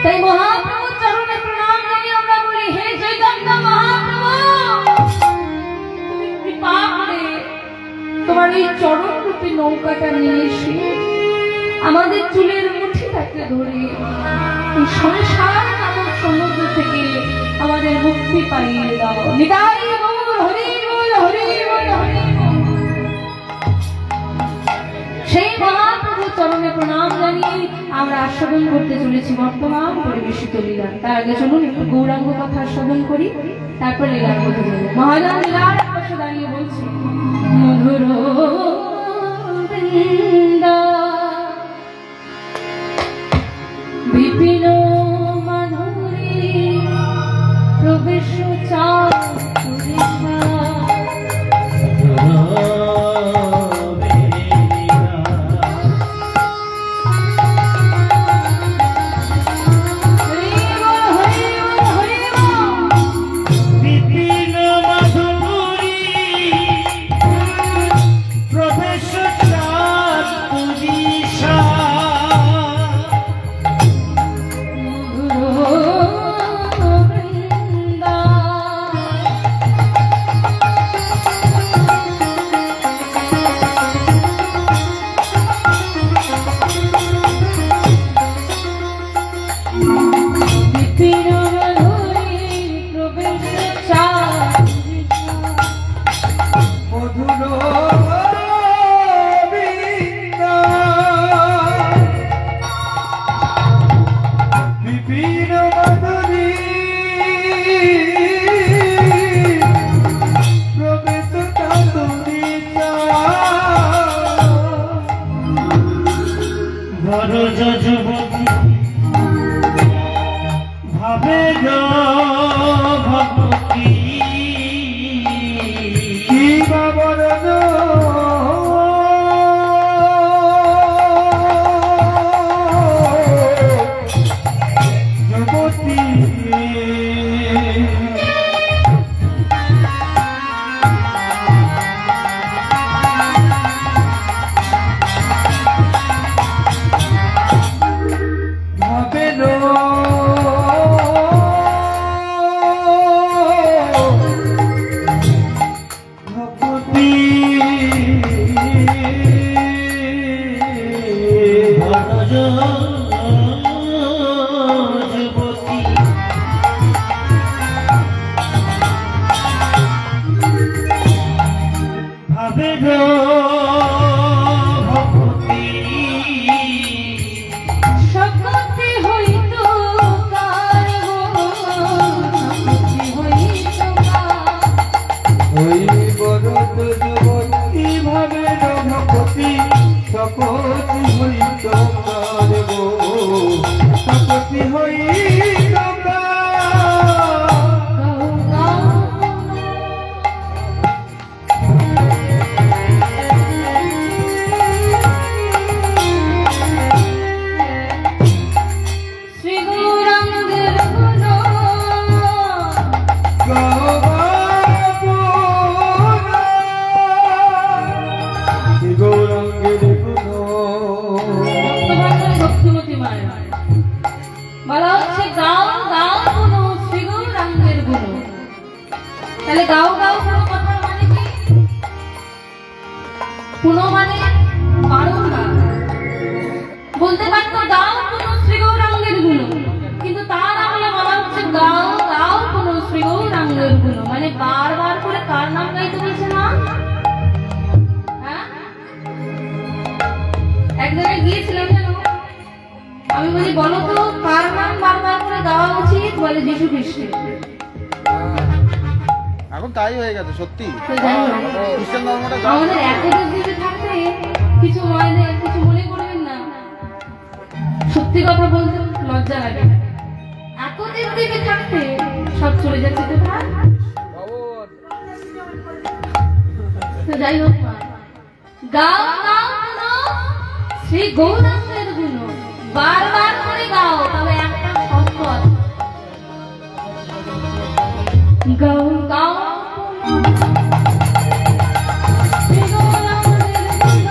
তাই মহাপ্রভুর চরণে প্রণাম জানিয়ে আমরা বলি, হে চৈতন্য মহাপ্রভু, তুমি কৃপা করে তোমার এই চরণ রূপী নৌকাটা নিয়ে এসে আমাদের চুলের মুঠিটাকে ধরে এই সংসার নামক সমুদ্র থেকে আমাদের মুক্তি পাইয়ে দাও। নিতাই গৌর হরি বল, হরি বল, হরি বল। সেই মহাপ্রভু চরণে প্রণাম জানিয়ে আমরা আস্বাদন করতে চলেছি বর্তমান পরিবেশিত লীলা। তার আগে চলুন একটু গৌরাঙ্গ কথা আস্বাদন করি, তারপর লীলার কথা বলবো। মহাজন লীলার পাশে দাঁড়িয়ে বলছি, মধুর বৃন্দা বিপিন মাধুরী প্রবেশ চাও ভক্তি ভনজ যুবতী ভাবে গো ভক্তি শক্তি হইত কার গো, শক্তি হইত কার। ওই বরত যুবতী ভাবে ভক্তি সকতি হইত কার গো, সকতি হইত কার। গাও গাও শ্রী গৌরাঙ্গের গুণ, গৌরঙ্গের গুণ ভক্তভাণ্ডারী ভক্তিমতী মায়ের বলা হচ্ছে গাও গাও গুণ শ্রী গৌরাঙ্গের গুণ। তাহলে গাও গাও গুণ কথার মানে কি? গুণ মানে বারংবার বলতে পারতো গাও গুণ শ্রী গৌরাঙ্গের গুণ, কিন্তু তার আমলে বলা হচ্ছে গাও গাও গুণ শ্রী গৌরাঙ্গের গুণ, মানে বারবার করে কার নাম গাইতে বলছে না? হ্যাঁ, এক জায়গায় গিয়েছিলাম জানো, আমি বলি বলো তো কার নাম বারবার করে গাওয়া উচিত? বলে যীশু খ্রিস্টের। এখন তাই হয়ে গেছে সত্যি। তো যাই হোক, খ্রিস্টান ধর্মটা আমাদের একদের দিকে থাকতে কিছু মানে কিছু মনে করবেন না, সত্যি কথা বলতে লজ্জা লাগে। একদের দিকে থাকতে সব চলে যাচ্ছে কোথায়? তো যাই হোক, গাও গাও গুণ শ্রী গৌরাঙ্গের গুণ, বারবার করে গাও, তবে একটা শব্দ আছে, গাও গাও শ্রী গৌরাঙ্গের গুণ।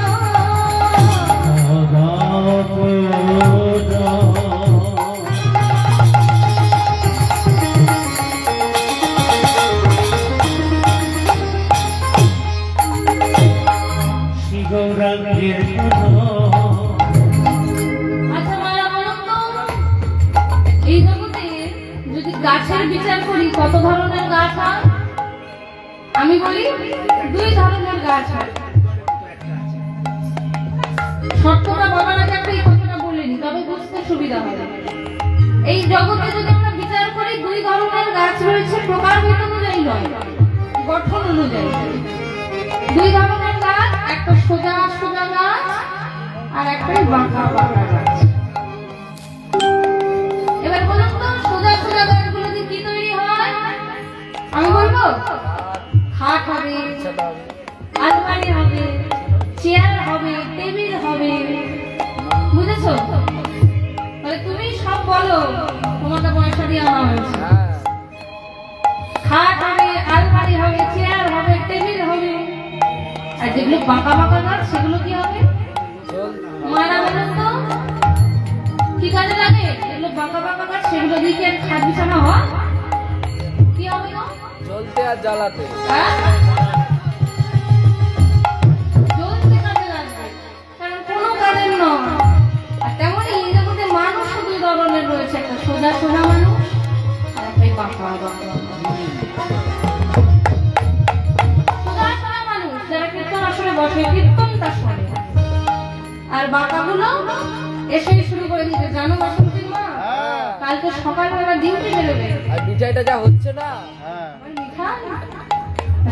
শ্রী গৌরাঙ্গের গুণ আচ্ছা মায়া বলুন তো, এই জগতে যদি গাছের বিচার করি কত ধরনের গাছ হয়? আমি বলি 2 ধরনের গাছ হয়। শর্তটা বলার আগে একটা এই কথাটা বলে নি, তবে বুঝতে সুবিধা হবে। এই জগতে যদি আমরা বিচার করি 2 ধরনের গাছ রয়েছে, প্রকারভেদ অনুযায়ী নয়, গঠন অনুযায়ী। 2 ধরনের গাছ, একটা সোজা সোজা গাছ আর একটা বাঁকা বাঁকা গাছ। এবার বলুন তো সোজা সোজা গাছগুলোতে কি তৈরি হয়? আমি বলবো খাট হবে, আলমারি হবে, চেয়ার হবে, টেবিল হবে, বুঝেছো? তাহলে তুমি সব বলো, তোমাকে পয়সা দিয়ে আনা হয়েছে। খাট হবে, আলমারি হবে, চেয়ার হবে, টেবিল হবে। আর যেগুলো বাঁকা বাঁকা গাছ সেগুলো কি হবে? মারা বলুন তো কি কাজে লাগে? এগুলো বাঁকা বাঁকা গাছ, সেগুলো দিয়ে কি আর খাট বিছানা হয়? কি হবে গো? জ্বলতে আর জ্বালাতে। হ্যাঁ, জ্বলতে কাজে লাগবে, কারণ কোনো কাজের নয়। আর তেমনই এই জগতে মানুষও 2 ধরনের রয়েছে, একটা সোজা সোজা মানুষ আর একটা বাঁকা বাঁকা মানুষ। সোজা সোজা মানুষ যারা কীর্তন আসরে বসে, কীর্তন তার শোনে, আর বাঁকাগুলো এসেই শুরু করে দিতে, জানো বাসন্তীর মা কালকে সকালবেলা ডিউটি বেরোবে, আর মিঠাইটা যা হচ্ছে না, আমার মিঠাই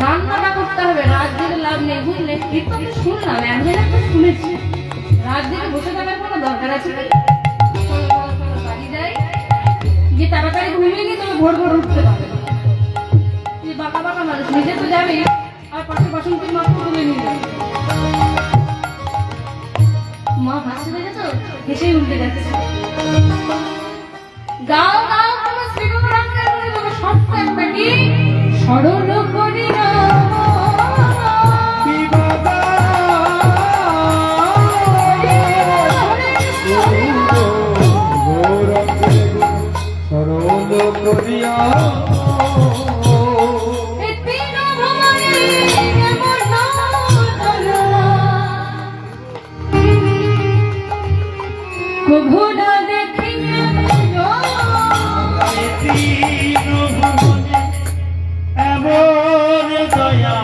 রান্নাটা করতে হবে, রাত দিলে লাভ নেই, বুঝলে? কীর্তন তো শুনলাম, একজন একটা শুনেছি, রাত দিলে বসে থাকার কোনো দরকার আছে কি? চলো, চলো, চলো, বাড়ি যাই, গিয়ে তাড়াতাড়ি ঘুমিয়ে গিয়ে তুমি ভোর ভোর উঠতে পারবে। তুই বাঁকা বাঁকা মানুষ, নিজে তো যাবে আর পাশে বাসন্তীর মাকে তুলে নিয়ে যাবে। মা হাসি দেখেছো, হেসেই উল্টে যাচ্ছে। গাও গাও তুমি শ্রী গৌরাঙ্গের গুণ, তবে শর্ত একটা কি? সরল করি গৌরঙ্গের গুণ করিয়া ঘুরা দেখিয়ে এমন দয়া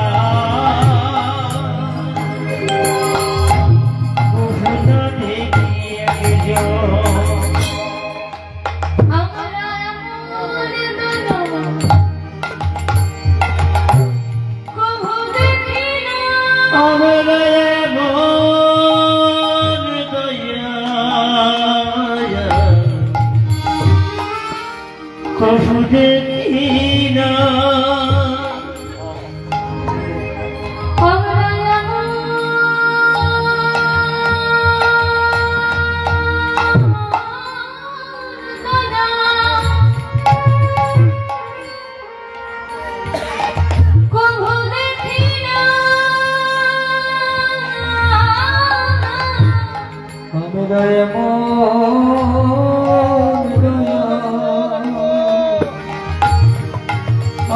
ঘুরা দেখিয়ে আমরা এমন দয়া কভু দেখি না আমরা এমন দয়া কভু দেখি না আমরা এমন দয়া কভু দেখি না আমরা এমন দয়া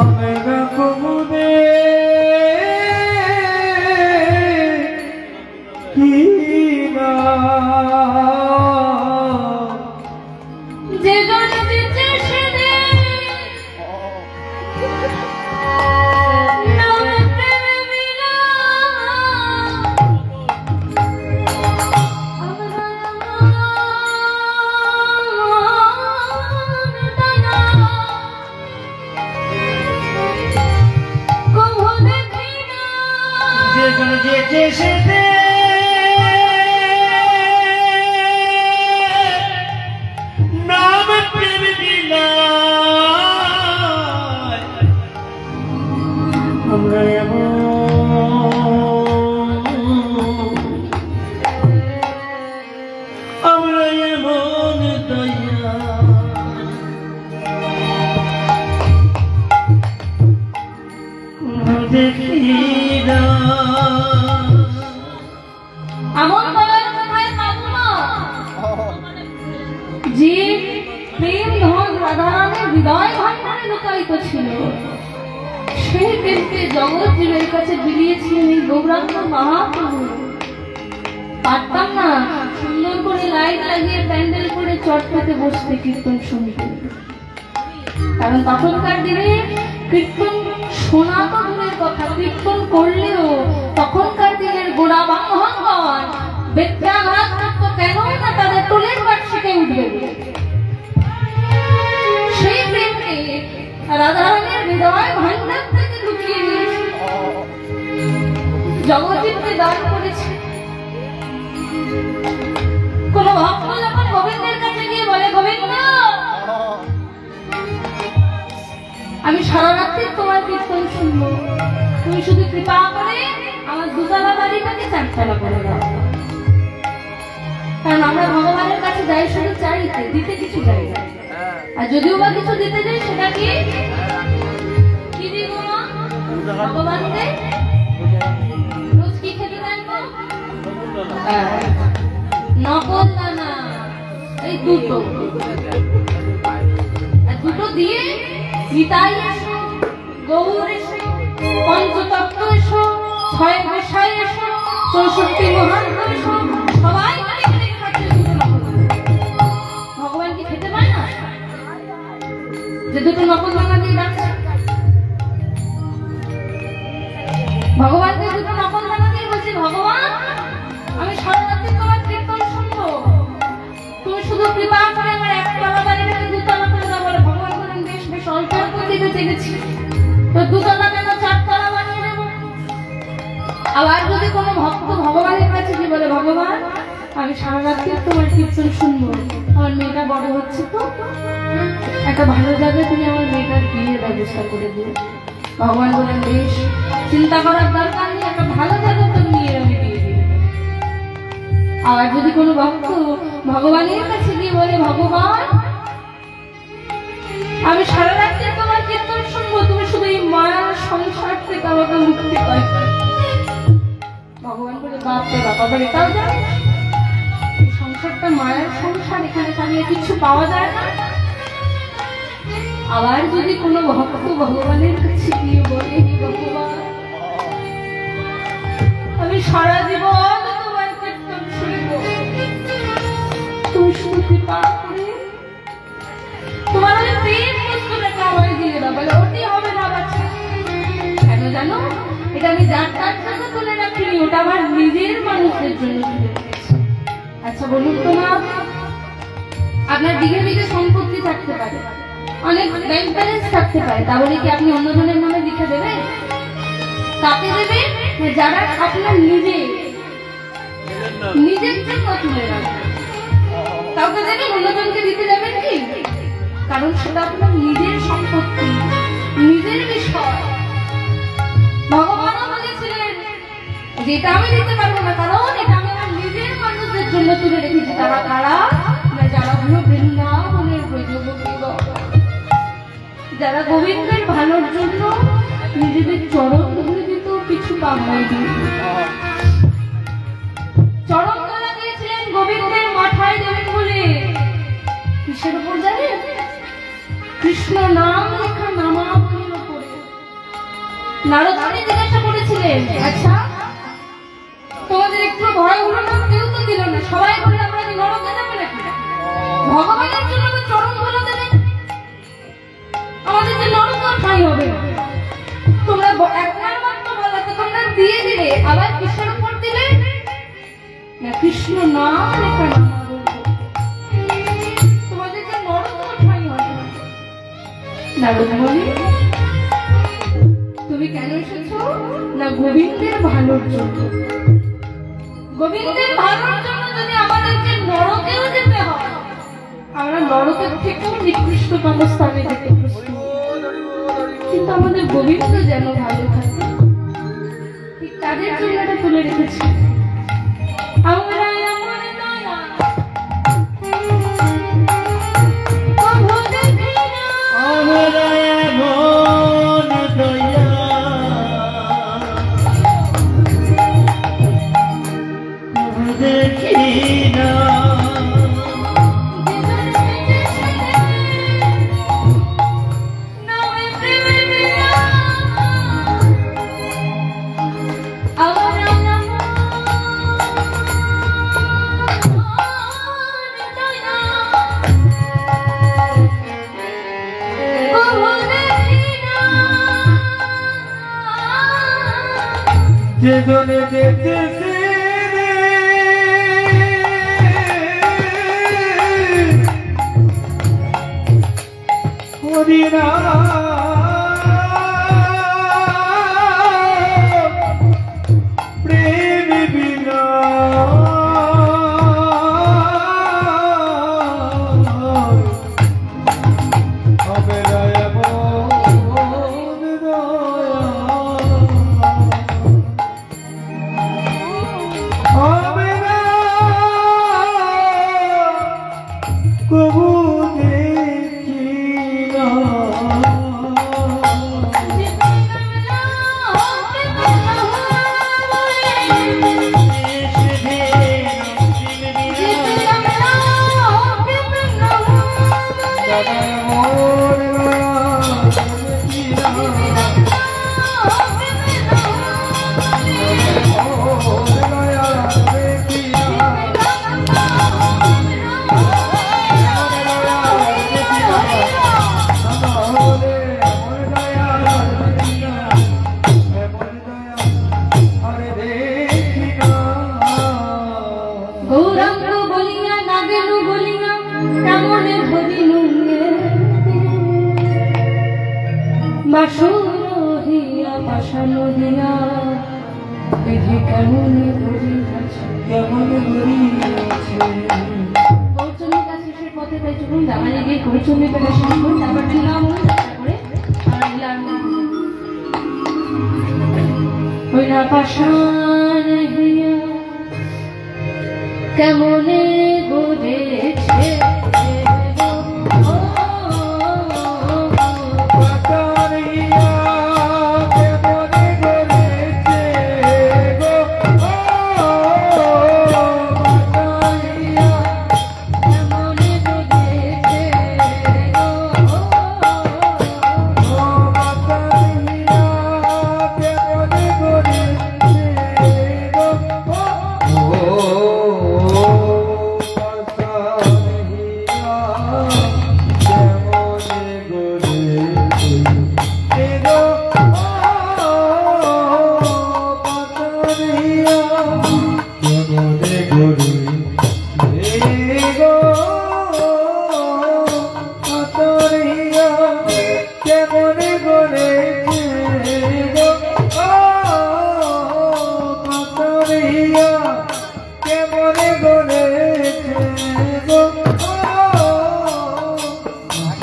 আমরা কবু দেখি না যে জন দিতে সেদে নাম প্রেমে মিলা আমরা দয়া কভু দেখি না যেজন যেতে সেতে নাম প্রেম দিলাই আমরা এমন দয়া দেখি না এমন দয়ার কোথায় পাবো না যে প্রেম ধন রাধারানীর হৃদয় ভাণ্ডারে লুকায়িত ছিল সেই প্রেমকে জগৎ জীবের কাছে বিলিয়েছিলেন এই গৌরাঙ্গ মহাপ্রভু। পারতাম না সুন্দর করে লাইট লাগিয়ে প্যান্ডেল করে চট পেতে বসতে কীর্তন শুনতে, কারণ তখনকার দিনে কীর্তন শোনা তো দূরের কথা, কীর্তন করলেও তখনকার দিনের গোড়া বাংহগণ বেত্রাঘাত করতো, কেন না তাদের টোলের বার্ষিকে উঠবে। সেই প্রেমকে রাধারানীর হৃদয় ভাণ্ডার থেকে লুকিয়ে নিয়েছে, জগৎকে দান করেছে। কোন ভক্ত যখন গোবিন্দের কাছে গিয়ে বলে, গোবিন্দ আমি সারা রাত্রি তোমার কীর্তন শুনবো, তুমি শুধু কৃপা করে আমার দুতলা বাড়িটাকে চারতলা করে দাও। কারণ আমরা ভগবানের কাছে যাই শুধু চাইতে, দিতে কিছু যাই না, আর যদিও বা কিছু দিতে যাই সেটা কি দিব না ভগবানকে? রোজ কি খেতে দেন গো? নকল দানা, এই দুটো, আর দুটো দিয়ে নিতাই এসো, গৌর এসো, পঞ্চতত্ত্ব এসো, ছয় গোসাই এসো, 64 মহান্ত এসো, সবাই খাচ্ছে দুটো নকল। ভগবান কি খেতে পায় না যে দুটো নকল দানা দিয়ে ডাকছে? ভগবানকে দুটো নকল দানা দিয়ে বলছে, ভগবান আমি সারা রাত্রি তোমার কীর্তন শুনবো, তুমি শুধু কৃপা করে আমার একতলা বাড়িটাকে দুতলা করে দাও। বলে ভগবান বলেন, বেশ বেশ অল্প অল্প দিতে চেয়েছি, তো দুতলা কেন চারতলা বানিয়ে দেবো। আবার যদি কোনো ভক্ত ভগবানের কাছে গিয়ে বলে, ভগবান আমি সারা রাত্রি তোমার কীর্তন শুনবো, আমার মেয়েটা বড় হচ্ছে, তো একটা ভালো জায়গায় তুমি আমার মেয়েটার বিয়ের ব্যবস্থা করে দিও। ভগবান বলেন, বেশ চিন্তা করার দরকার নেই, একটা ভালো জায়গা তো নিয়ে আমি দিয়ে দিই। আবার যদি কোনো ভক্ত ভগবানের কাছে গিয়ে বলে, ভগবান আমি সারা রাত্রি তোমার কীর্তন শুনবো, তুমি শুধু এই মায়ার সংসার থেকে আমাকে মুক্তি পাই। ভগবান বলে, বাপরে বাবা, এটাও জানো সংসারটা মায়ার সংসার, এখানে খালি কিছু পাওয়া যায় না। আবার যদি কোনো ভক্ত ভগবানের কাছে গিয়ে বলে, ভগবান আমি সারা জীবন তোমার কীর্তন শুনব, তুমি শুধু কৃপা করে তোমার ওই প্রেম বস্তুটাকে আমায় দিয়ে দাও। বলে ওটি হবে না বাচ্চা। কেন জানো? এটা আমি যার তার জন্য তুলে রাখিনি, ওটা আমার নিজের মানুষদের জন্য তুলে রেখেছি। আচ্ছা বলুন তো না, আপনার বিঘে বিঘে সম্পত্তি থাকতে পারে, অনেক ব্যাংক ব্যালেন্স থাকতে পারে, তাহলে কি আপনি অন্যজনের নামে লিখে দেবেন? তাকে দেবেন যারা আপনার নিজের জন্য তুলে রাখবেন। কাউকে দেবেন, অন্যজনকে দিতে যাবেন কি? কারণ সেটা আপনার নিজের সম্পত্তি, নিজের বিষয়। ভগবানও বলেছিলেন যেটা আমি দিতে পারবো না, কারণ এটা আমি আমার নিজের মানুষদের জন্য তুলে রেখেছি। তারা কারা? যারা হলো বৃন্দাবনের ব্রজগোপীগণ, যারা গোবিন্দের ভালোর জন্য নিজেদের চরণ ধরে দিত, কিছু কামনাই দিত। চরণ ধরা দিয়েছিলেন গোবিন্দের মাথায় দেবেন বলে। কিসের উপর জানেন? কৃষ্ণ নাম লেখা নামাবলীর উপরে। নারদ মুনি জিজ্ঞাসা করেছিলেন, আচ্ছা তোমাদের একটু ভয় হলো না? কেউ তো দিল না, সবাই বলে আমরা কি নরকে যাবো নাকি? ভগবানের জন্য তো চরণ ধরা দেবেন, আমাদের যে নরক ঠাঁই হবে। তোমরা একবার মাত্র বলাতে তোমরা দিয়ে দিলে, আবার কিসের উপর দিলে? না কৃষ্ণ নাম লেখা নামাবলী। তোমাদের যে নরক ঠাঁই হবে। নারদ মুনি, তুমি কেন এসেছো? না গোবিন্দের ভালোর জন্য। গোবিন্দের ভালোর জন্য যদি আমাদেরকে নরকেও যেতে হয়, আমরা নরকের থেকেও নিকৃষ্টতম স্থানে যেতে প্রস্তুত, কিন্তু আমাদের গোবিন্দ যেন ভালো থাকে, ঠিক তাদের জন্য এটা তুলে রেখেছি। আমরা যেজনে দেখতেছে হরিনা প্রেম বিনা হবে কেমনে গড়েছে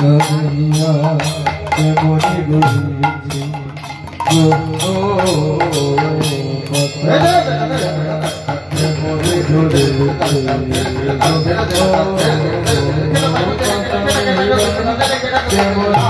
করিয়া কেমনে গড়িয়েছে গো কথা কেমনে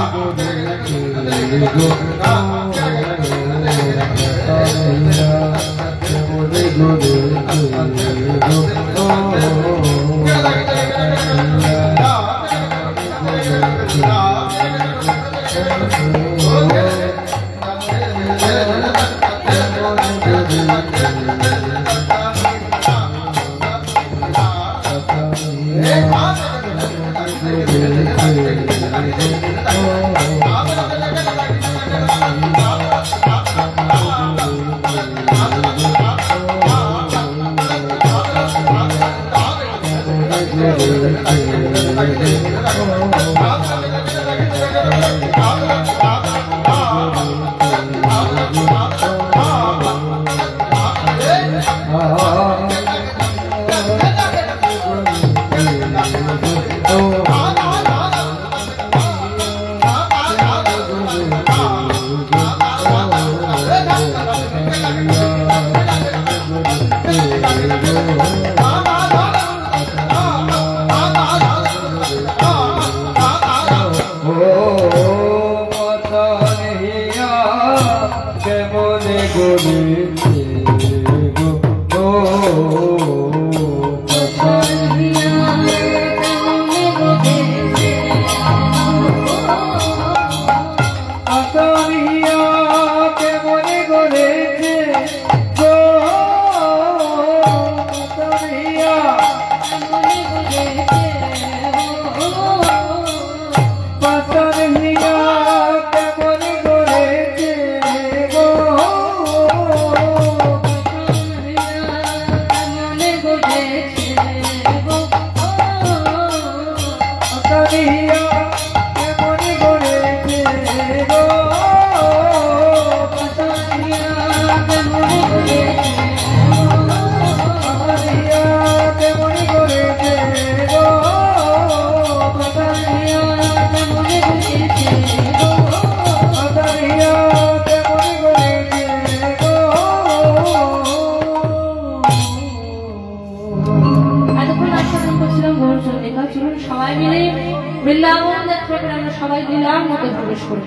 বৃন্দাবন যাত্রা করে আমরা সবাই দিলাম মতো প্রবেশ করব।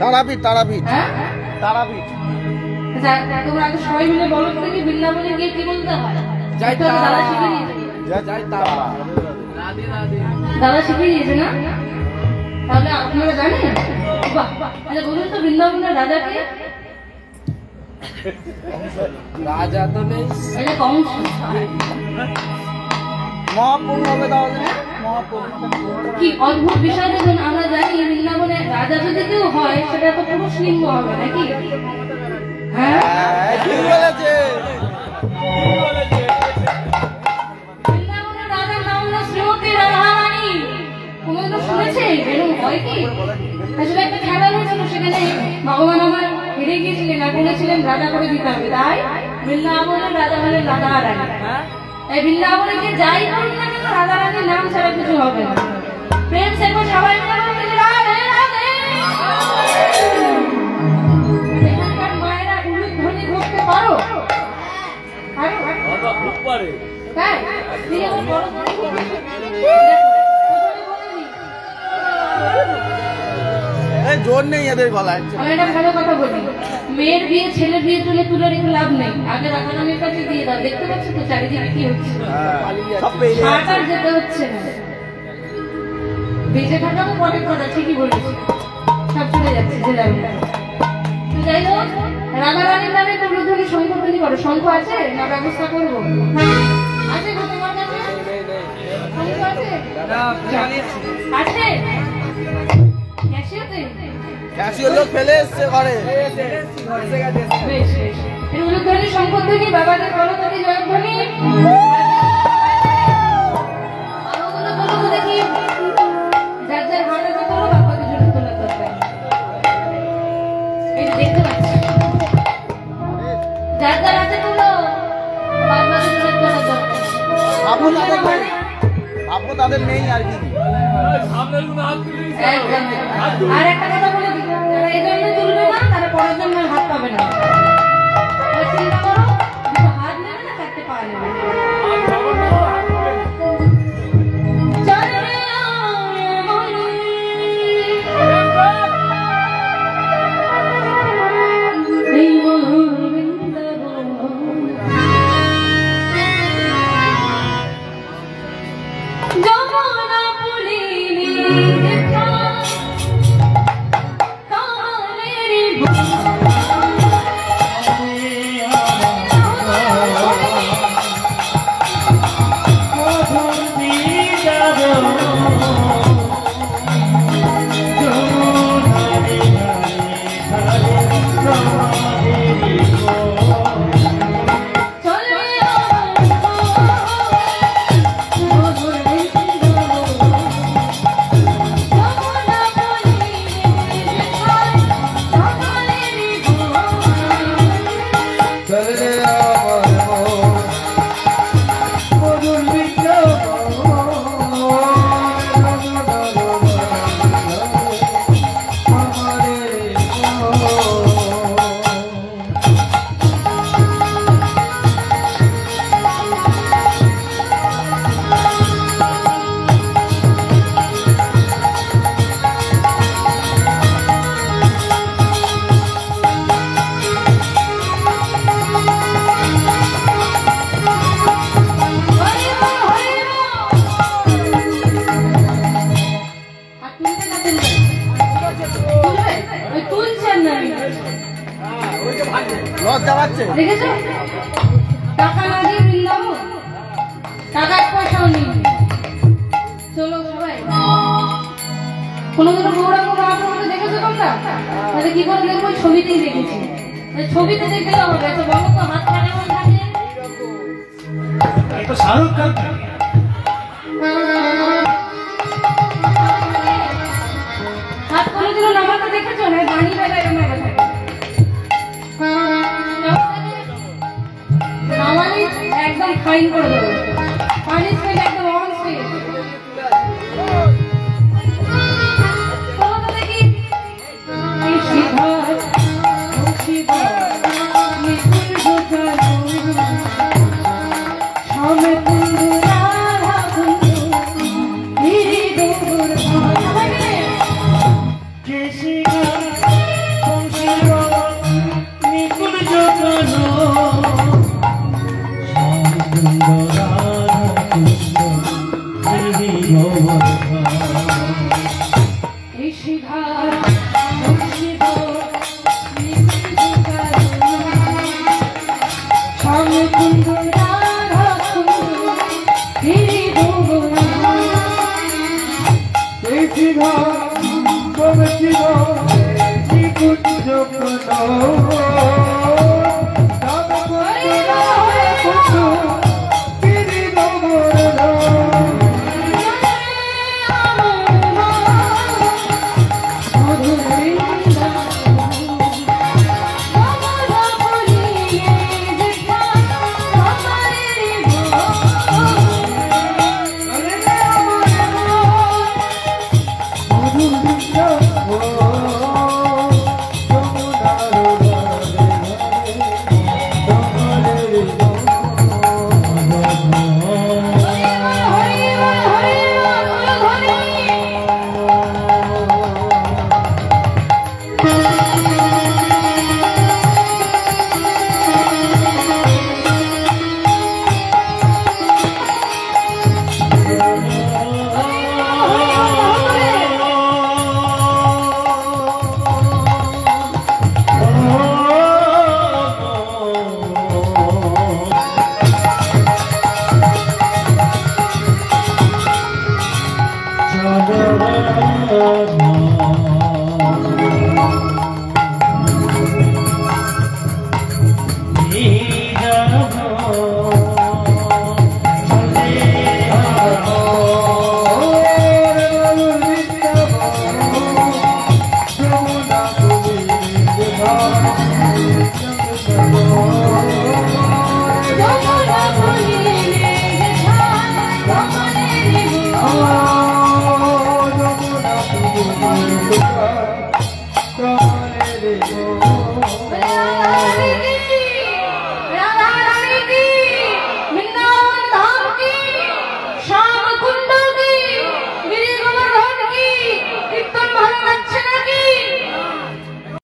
তারাপীঠ তারাপীঠ হ্যাঁ তারাপীঠ। তোমরা আগে সবাই মিলে বলো থেকে বৃন্দাবনে গিয়ে কি বলতে হয়? জয় তারা। দাদা শিখিয়ে দিয়েছে। জয় তারা। দাদা শিখিয়ে দিয়েছে না? তাহলে আপনারা জানেন? বাহ, আচ্ছা বলুন তো বৃন্দাবনের রাজাকে? রাজা তো নেই। এটা কংস। মহাপূর্ণ হবে তাহলে মহাপূর্ণ। কি অদ্ভুত বিষয় দেখুন, আমরা জানি বৃন্দাবনে রাজা যদি কেউ হয় সেটা তো পুরুষ লিঙ্গ হবে নাকি? হ্যাঁ ঠিক বলেছে। বৃন্দাবনের রাজার নাম হলো শ্রীমতী রাধারানী। তোমরা তো শুনেছে এরকম হয় কি? আসলে একটা খেলা হয়েছিল, সেখানে ভগবান আমার হেরে গিয়েছিলেন আর বলেছিলেন রাজা করে দিতে হবে, তাই বৃন্দাবনের রাজা হলেন রাধারানী। এই বৃন্দাবনে গিয়ে যাই করুন না কেন রাধারানীর নাম ছাড়া কিছু হবে না। প্রেম সে সবাই মিলে বলবেন রাধে রাধে। এখানকার মায়েরা উলুধ্বনি ঘুরতে পারো? পারো? তাই? দিয়ে আমার বড় ধ্বনি ঘুরতে জোর নেই এদের গলায়। আমি একটা ভালো কথা বলি, মেয়ের বিয়ে ছেলের বিয়ে তুলে রেখে লাভ নেই। আগে রাধারানীর কাছে দিয়ে দাও। দেখতে পাচ্ছ তো চারিদিকে কি হচ্ছে? হাটার যেতে হচ্ছে না, বেঁচে থাকাও পরের কথা। ঠিকই বলেছি, সব চলে যাচ্ছে যে যাবে। যাই হোক, রাধারানীর নামে তো উলুধ্বনি শঙ্খধ্বনি করো। শঙ্খ আছে না? ব্যবস্থা করবো। আছে গো তোমার কাছে? শঙ্খ আছে? আছে? ক্যাশিওতে? ক্যাশিও লোক ফেলে এসছে ঘরে। বেশ বেশ, এই উলুধ্বনি শঙ্খধ্বনি বাবাদের করধ্বনি জয়ধ্বনি আরোগুলো বলো তো দেখি। যার যার হাতে তোলো, বাবাকে জোরে তোলার দরকার। এই যে দেখতে পাচ্ছি ভাবো তাদের নেই, ভাবো তাদের নেই আর কি। একদম। আর একটা কথা বলে দিই, যারা এই জন্য তুলবে না তারা পরের জন্য হাত পাবে না। তাহলে চিন্তা করো, দুটো হাত নেবে না চারটে পা নেবে। লজ্জা পাচ্ছে। দেখেছো? টাকা না দিয়ে বৃন্দাবন, টাকা এক পয়সাও নেই। চলো সবাই, কোনোদিনও গৌরাঙ্গ মহাপ্রভুকে দেখেছো তোমরা? তাহলে কি করে দেখবো? ছবিতেই দেখেছি। ছবিতে দেখলে হবে, তো বলো তো হাত পা কেমন থাকে? এই তো শাহরুখ খান। হাত কোনোদিনও নামাতে দেখেছো? না দাঁড়িয়ে বেলায় নামাতে থাকে। নামালি একদম ফাইন করে দেবো, পানিশমেন্ট একদম অন স্টেজ। দেখি Shiva, Shiva, Shiva, Shiva,